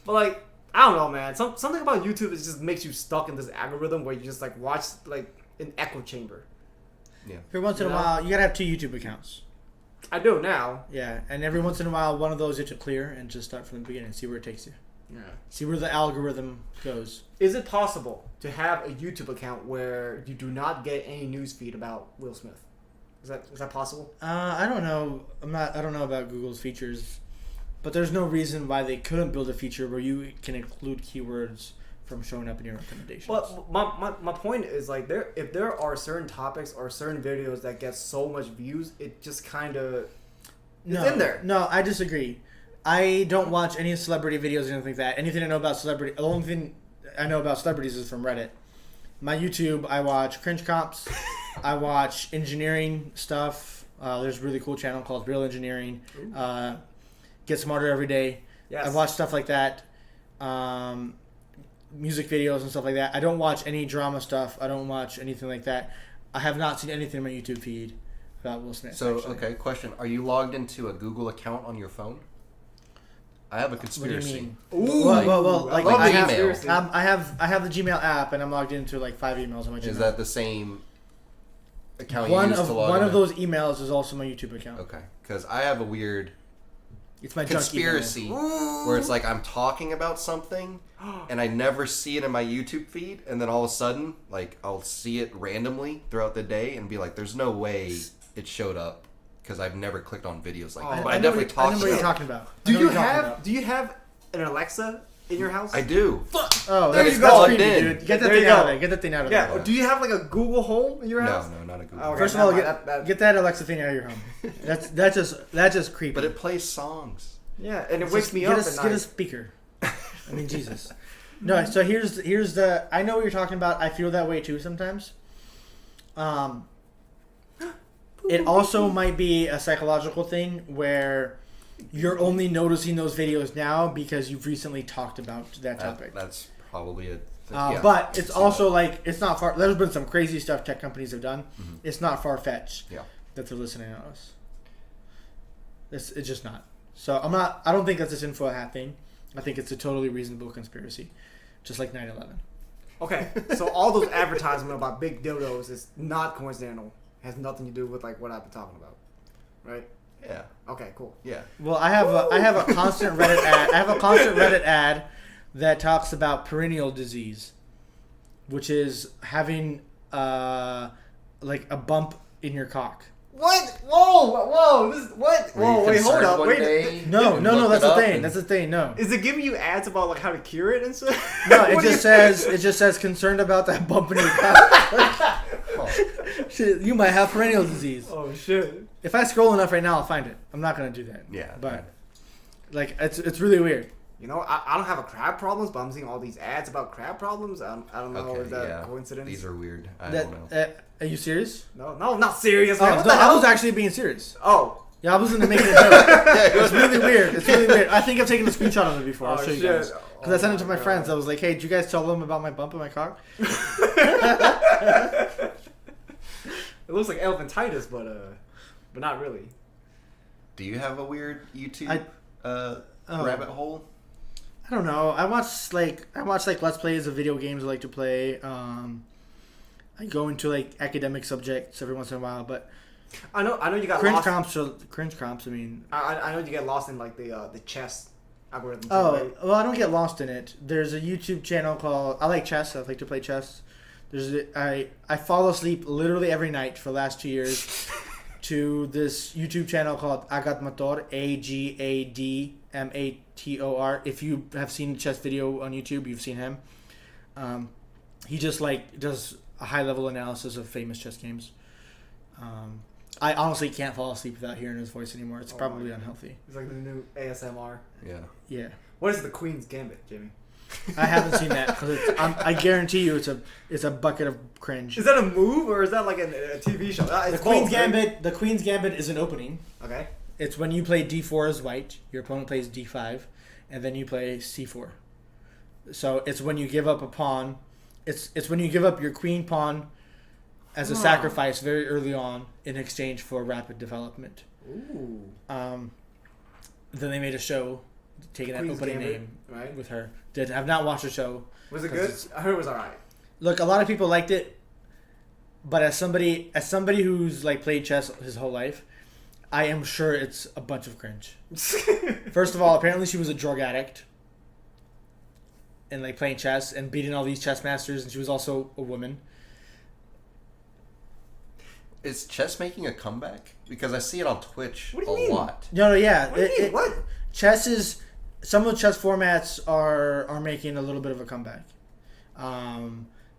but like. I don't know, man. Something about YouTube is just makes you stuck in this algorithm where you just like watch like an echo chamber. Yeah. Every once in a You know? while, you gotta have 2 YouTube accounts. I do now. Yeah, and every once in a while, one of those you have to clear and just start from the beginning and see where it takes you. Yeah. See where the algorithm goes. Is it possible to have a YouTube account where you do not get any news feed about Will Smith? Is that possible? I don't know. I don't know about Google's features, but there's no reason why they couldn't build a feature where you can include keywords from showing up in your recommendations. But my point is like if there are certain topics or certain videos that get so much views, it just kind of it's in there. No, I disagree. I don't watch any celebrity videos or anything like that. Anything I know about celebrity, the only thing I know about celebrities is from Reddit. My YouTube, I watch cringe comps. I watch engineering stuff. There's a really cool channel called Real Engineering. Get smarter every day. Yes. I watch stuff like that. Music videos and stuff like that. I don't watch any drama stuff. I don't watch anything like that. I have not seen anything on my YouTube feed about Will Smith. So, actually. okay, question. Are you logged into a Google account on your phone? I have a What do conspiracy. you mean? Ooh, Well, I like love I the have, email. I have the Gmail app, and I'm logged into like 5 emails on my Gmail. Is that the same account one you use to log one in? of those emails is also my YouTube account. Okay, because I have a weird It's my conspiracy junk email. where it's like I'm talking about something and I never see it in my YouTube feed, and then all of a sudden, like I'll see it randomly throughout the day and be like, "There's no way it showed up," because I've never clicked on videos like that. But I know definitely what talked you're about it. talking about. Do I know you what you're talking have about. do you have an Alexa in your house? I do. Oh, There that's, you that's go. creepy, Plugged in. dude. Get that There thing you out go. of there. Get that thing out of Yeah. there. Do you have like a Google Home in your house? No, not a Google. Okay. First of all, never mind. get, get that Alexa thing out of your home. That's just creepy. But it plays songs. Yeah, and it Just wakes me get up a, at Get a night. speaker. I mean, Jesus. No, so here's the. I know what you're talking about. I feel that way too sometimes. It also might be a psychological thing where you're only noticing those videos now because you've recently talked about that topic. That's probably a. But it's also like it's not far. There's been some crazy stuff tech companies have done. Mm-hmm. It's not far fetched Yeah. that they're listening to us. It's just not. So I don't think that's a sinful hat thing. I think it's a totally reasonable conspiracy, just like 9/11. Okay, so all those advertisements about big dildos is not coincidental. Has nothing to do with like what I've been talking about, right? Yeah. Okay, cool. Yeah. Well, I have a constant Reddit ad. I have a constant Reddit ad that talks about perennial disease, which is having like a bump in your cock. What? Whoa! This what? Were you Whoa! Wait, hold concerned up! one Wait. day No, and no, looked that's it the up thing. and- That's the thing. No, Is it giving you ads about like how to cure it and stuff? no. What It do you- just says concerned about that bump in your cock. Shit, you might have perennial disease. Oh shit! If I scroll enough right now, I'll find it. I'm not gonna do that. Yeah. But like it's really weird. You know, I don't have a crab problems, but I'm seeing all these ads about crab problems. I don't know Okay, if that yeah. coincidence. These are weird. I That, don't know. are you serious? No, not serious, Oh, man. no, What the I hell? was actually being serious. Oh. Yeah, I wasn't making a joke. It's really weird. It's really weird. I think I've taken a screenshot of it before. I'll Oh, show you shit. guys. Because I sent it to Oh, my my friends. God. I was like, hey, did you guys tell them about my bump in my cock? It looks like elephantitis, but not really. Do you have a weird YouTube Oh. rabbit hole? I don't know. I watch like let's plays of video games I like to play. I go into like academic subjects every once in a while, but I know you got lost. Cringe comps. I mean, I know you get lost in like the chess algorithm. oh, right? well, I don't get lost in it. There's a YouTube channel called I like chess. I like to play chess. I fall asleep literally every night for the last 2 years to this YouTube channel called Agadmator, Agadmator. If you have seen a chess video on YouTube, you've seen him. He just like does a high level analysis of famous chess games. I honestly can't fall asleep without hearing his voice anymore. It's probably unhealthy. It's like the new ASMR. Yeah. Yeah. What is the Queen's Gambit, Jimmy? I haven't seen that because I guarantee you it's a bucket of cringe. Is that a move or is that like a TV show? The Queen's Gambit. The Queen's Gambit is an opening. Okay. It's when you play d4 as white, your opponent plays d5, and then you play c4. So it's when you give up a pawn. It's when you give up your queen pawn as a sacrifice very early on in exchange for rapid development. Ooh. Then they made a show taking that Queen's opening Gambit, name right? with her. Have not watched the show. Was it good? I heard it was alright. Look, a lot of people liked it, but as somebody who's like played chess his whole life, I am sure it's a bunch of cringe. First of all, apparently she was a drug addict and like playing chess and beating all these chess masters, and she was also a woman. Is chess making a comeback? Because I see it on Twitch What do you mean? lot. No, yeah. What do you mean? What? Chess is... Some of the chess formats are making a little bit of a comeback.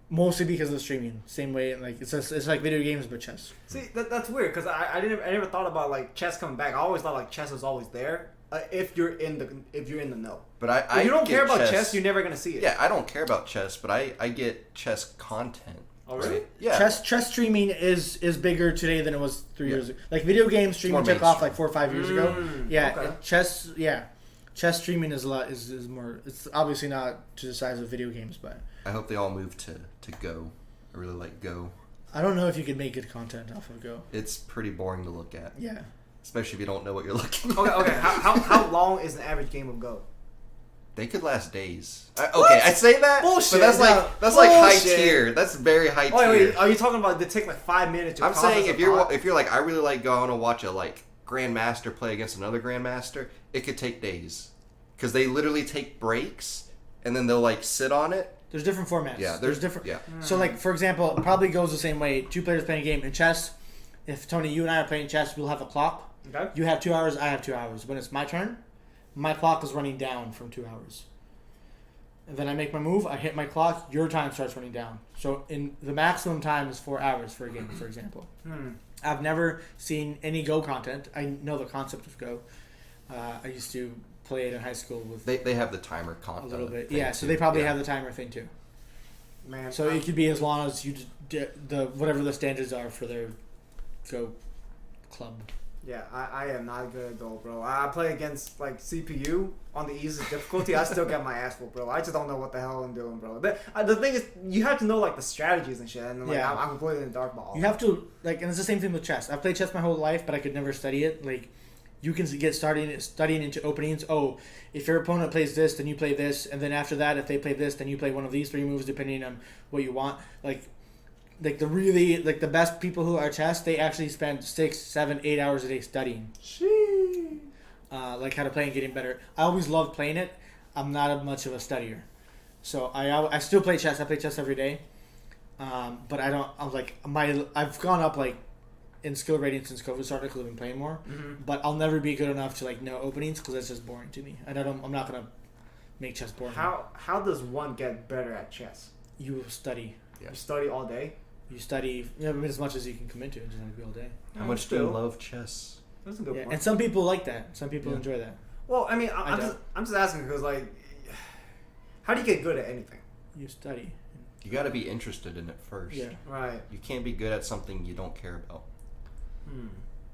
Mostly because of streaming. Same way, like it's like video games, but chess. See, that's weird because I never thought about like chess coming back. I always thought like chess was always there if you're in the know. But I if you don't get care about chess, you're never gonna see it. Yeah, I don't care about chess, but I get chess content. Oh really? Right? Yeah. Chess streaming is bigger today than it was 3 years ago. Like video game streaming took off like 4 or 5 years ago. Yeah, okay. Chess streaming is more. It's obviously not to the size of video games, but I hope they all move to Go. I really like Go. I don't know if you could make good content off of Go. It's pretty boring to look at. Yeah. Especially if you don't know what you're looking at. Okay. How long is an average game of Go? They could last days. Okay, I say that, Bullshit. but that's No. like high Bullshit. tier. That's very high tier. Wait, are you talking about they take like 5 minutes? I'm saying if you're like I really like Go, I want to watch a like grandmaster play against another grandmaster. It could take days because they literally take breaks and then they'll like sit on it. There's different formats. Yeah, there's different. Yeah. So like for example, it probably goes the same way. 2 players playing a game in chess. If Tony, you and I are playing chess, we'll have a clock. Okay. You have 2 hours. I have 2 hours. When it's my turn, my clock is running down from 2 hours. And then I make my move. I hit my clock. Your time starts running down. So in the maximum time is 4 hours for a game, for example. I've never seen any Go content. I know the concept of Go. I used to play it in high school with They have the timer a content. little bit. Yeah, so they probably have the timer thing too. Man, So it could be as long as you the whatever the standards are for their Go club. yeah, I am not good at Go, bro. I play against like CPU on the easiest difficulty. I still get my ass whooped, bro. I just don't know what the hell I'm doing, bro. The thing is, you have to know like the strategies and shit. And like, Yeah. I'm completely in the dark ball. You have to like, and it's the same thing with chess. I've played chess my whole life, but I could never study it. Like, you can get studying into openings. Oh, if your opponent plays this, then you play this, and then after that, if they play this, then you play one of these 3 moves, depending on what you want. Like the best people who are chess, they actually spend 6, 7, 8 hours a day studying. Like how to play and getting better. I always loved playing it. I'm not much of a studier, so I still play chess. I play chess every day, but I don't. I'm like I've gone up like in skill rating since COVID started because I've been playing more. But I'll never be good enough to like know openings because that's just boring to me. And I'm not gonna make chess boring. How does one get better at chess? You study. Yeah. You study all day. You study as much as you can commit to it. It doesn't have to be all day. How much do you love chess? That's a good point. And some people like that. Some people enjoy that. Well, I mean, I I'm just asking because like, how do you get good at anything? You study. You got to be interested in it first. Yeah. Right. You can't be good at something you don't care about. And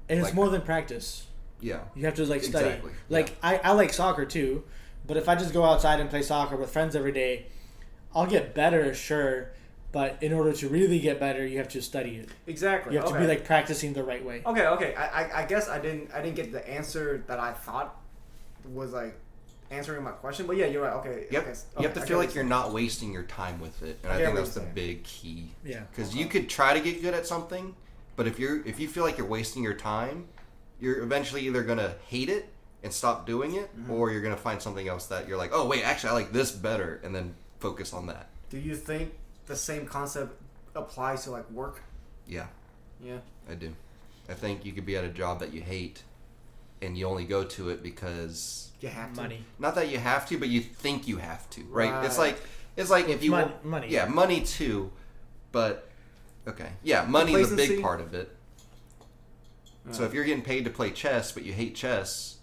it's Like- more than practice. Yeah. You have to like study. Exactly. Like I like soccer too, but if I just go outside and play soccer with friends every day, I'll get better, sure. But in order to really get better, you have to study it. Exactly. You have to be like practicing the right way. Okay. I guess I didn't get the answer that I thought was like answering my question. But yeah, you're right. Okay. Yep. Okay. You have to feel like you're not wasting your time with it, and I Yeah, think what that's the you're saying. big key. Yeah. Because you could try to get good at something, But if you feel like you're wasting your time, you're eventually either gonna hate it and stop doing it, or you're gonna find something else that you're like, oh wait, actually I like this better, and then focus on that. Do you think the same concept applies to like work? Yeah, Yeah. I do. I think you could be at a job that you hate, and you only go to it because You have to. Money. not that you have to, but you think you have to, right? Right. It's like if you money. yeah, money too, but okay, yeah, money is a big Complacency? part of it. So if you're getting paid to play chess, but you hate chess,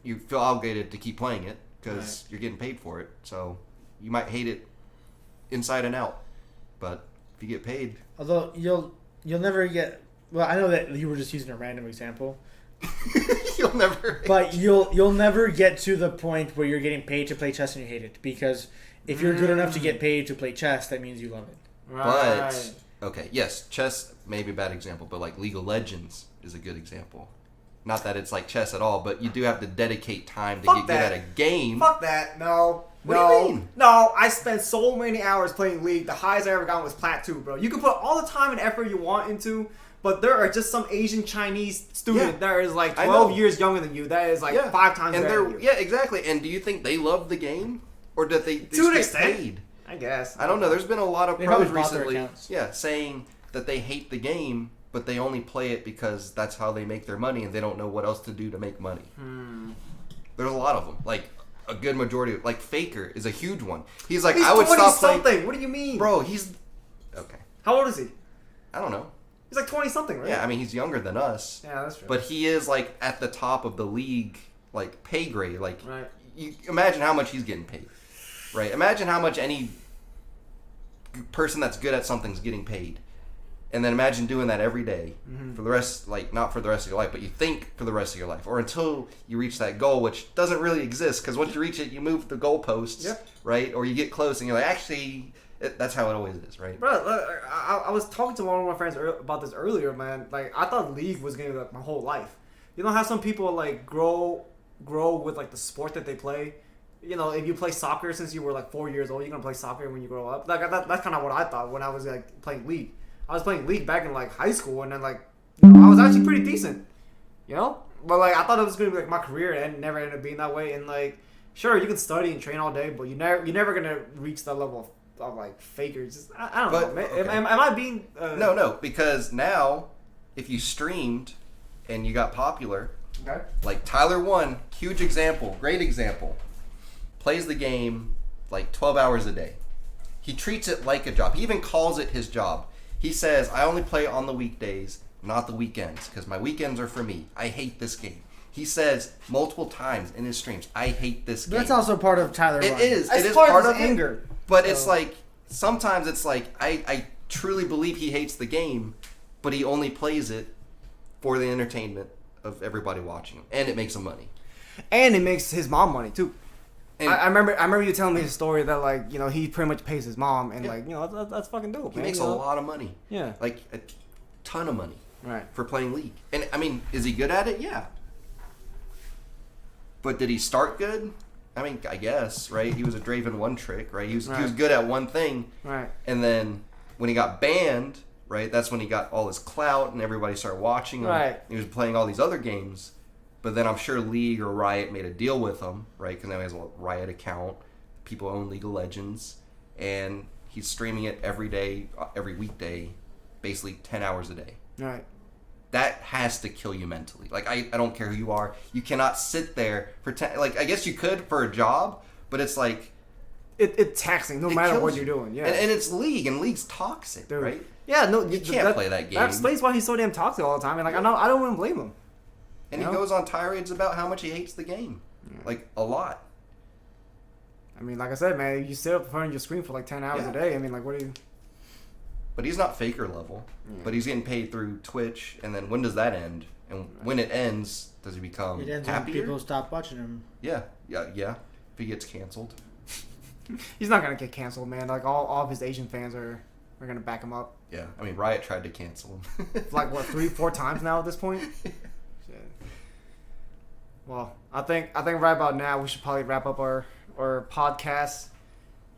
you feel obligated to keep playing it because you're getting paid for it. So you might hate it inside and out, but if you get paid, Although you'll never get. Well, I know that you were just using a random example, you'll never. but you'll never get to the point where you're getting paid to play chess and you hate it, because if you're good enough to get paid to play chess, that means you love it. Right. But okay, yes, chess may be a bad example, but like League of Legends is a good example. Not that it's like chess at all, but you do have to dedicate time to Fuck get good that. at a game. Fuck that. No. What no, do you mean? No, I spent so many hours playing League. The highest I ever got was Plat 2, bro. You can put all the time and effort you want into, but there are just some Asian Chinese student that is like I 12 know. years younger than you. That is like 5 times and better they're than you. yeah, exactly. And do you think they love the game, or did they To just an get extent. paid? I guess. I don't know. There's been a lot of They pros probably bought their recently, accounts. saying that they hate the game, but they only play it because that's how they make their money, and they don't know what else to do to make money. There's a lot of them. Like a good majority, like Faker is a huge one. He's like, He's I would 20 stop something. playing. What do you mean? Bro, he's okay. How old is he? I don't know. He's like 20 something, right? Yeah, I mean he's younger than us, Yeah, that's true. but he is like at the top of the league, like pay grade. Like, Right. you imagine how much he's getting paid, right? Imagine how much any person that's good at something's getting paid, and then imagine doing that every day for the rest, like not for the rest of your life, but you think for the rest of your life, or until you reach that goal, which doesn't really exist, because once you reach it, you move the goalposts, Yep. right? Or you get close, and you're like, actually, that's how it always is, right? Bro, look, I was talking to one of my friends about this earlier, man. Like, I thought League was gonna be like my whole life. You know how some people like grow with like the sport that they play. You know, if you play soccer since you were like 4 years old, you're gonna play soccer when you grow up. Like that's kind of what I thought when I was like playing League. I was playing League back in like high school, and then like I was actually pretty decent. You know, but like I thought it was gonna be like my career, and it never ended up being that way. And like, sure, you can study and train all day, but you're never gonna reach that level of like fakers. Just, I don't But, know. Man. okay. Am I being No, because now if you streamed and you got popular, Okay. like Tyler One, huge example, great example, plays the game like 12 hours a day. He treats it like a job. He even calls it his job. He says, I only play on the weekdays, not the weekends, because my weekends are for me. I hate this game. He says multiple times in his streams, I hate this game. That's also part of Tyler. It Run. is. That's It is part part of of his it. anger. But it's So- like, sometimes it's like, I truly believe he hates the game, but he only plays it for the entertainment of everybody watching him. And it makes him money. And it makes his mom money too. And I remember you telling me the story that like you know he pretty much pays his mom, and Yeah. like you know that's fucking dope. he man, makes you a know? lot of money. Yeah. Like, a ton of money Right. for playing League. And, I mean, is he good at it? Yeah. But did he start good? I mean, I guess, right? He was a Draven one trick, right? He was Right. good at one thing. Right. And then when he got banned, right, that's when he got all his clout and everybody started watching him. Right. He was playing all these other games. But then I'm sure League or Riot made a deal with him, right? Because now he has a Riot account. People own League of Legends. And he's streaming it every day, every weekday, basically 10 hours a day. Right. That has to kill you mentally. Like, I don't care who you are. You cannot sit there for 10... Like, I guess you could for a job, but it's like... It's taxing no it matter kills what you. you're doing. Yeah. And it's League, and League's toxic, Dude. right? Yeah. No, You can't play that game. That explains why he's so damn toxic all the time. And like I don't even blame him. And You he know? goes on tirades about how much he hates the game. Like, a lot. I mean, like I said, man, you sit up in front of your screen for like 10 hours Yeah. a day. I mean, like what do you? But he's not Faker level. But he's getting paid through Twitch, and then when does that end? And when it ends, does he become It ends when happier? people stop watching him. Yeah. If he gets canceled. He's not gonna get canceled, man. Like all of his Asian fans are gonna back him up. Yeah. I mean, Riot tried to cancel him. Like what 3-4 times now at this point. Shit. Well, I think right about now we should probably wrap up our podcast.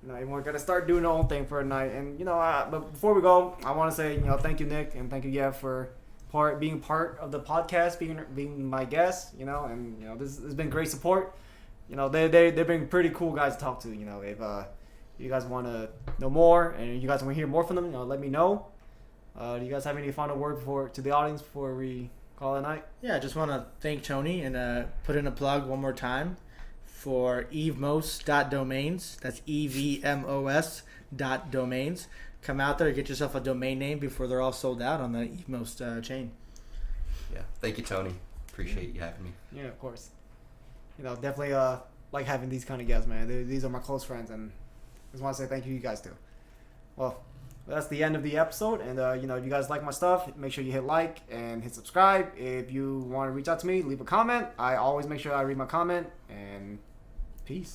You know, and we're gonna start doing our own thing for a night. And but before we go, I want to say thank you, Nick, and thank you, Yev, for being part of the podcast, being my guest. And this has been great support. They've been pretty cool guys to talk to. If you guys want to know more and you guys want to hear more from them, let me know. Do you guys have any final word to the audience before we call it a night? Yeah, I just want to thank Tony and put in a plug one more time for evmos.domains. That's evmos.domains. Come out there, get yourself a domain name before they're all sold out on the evmos chain. Yeah, thank you, Tony. Appreciate you having me. Yeah, of course. Definitely like having these kind of guests, man. These are my close friends, and I just want to say thank you guys too. Well, that's the end of the episode, and if you guys like my stuff, make sure you hit like and hit subscribe. If you want to reach out to me, leave a comment. I always make sure I read my comment, and peace.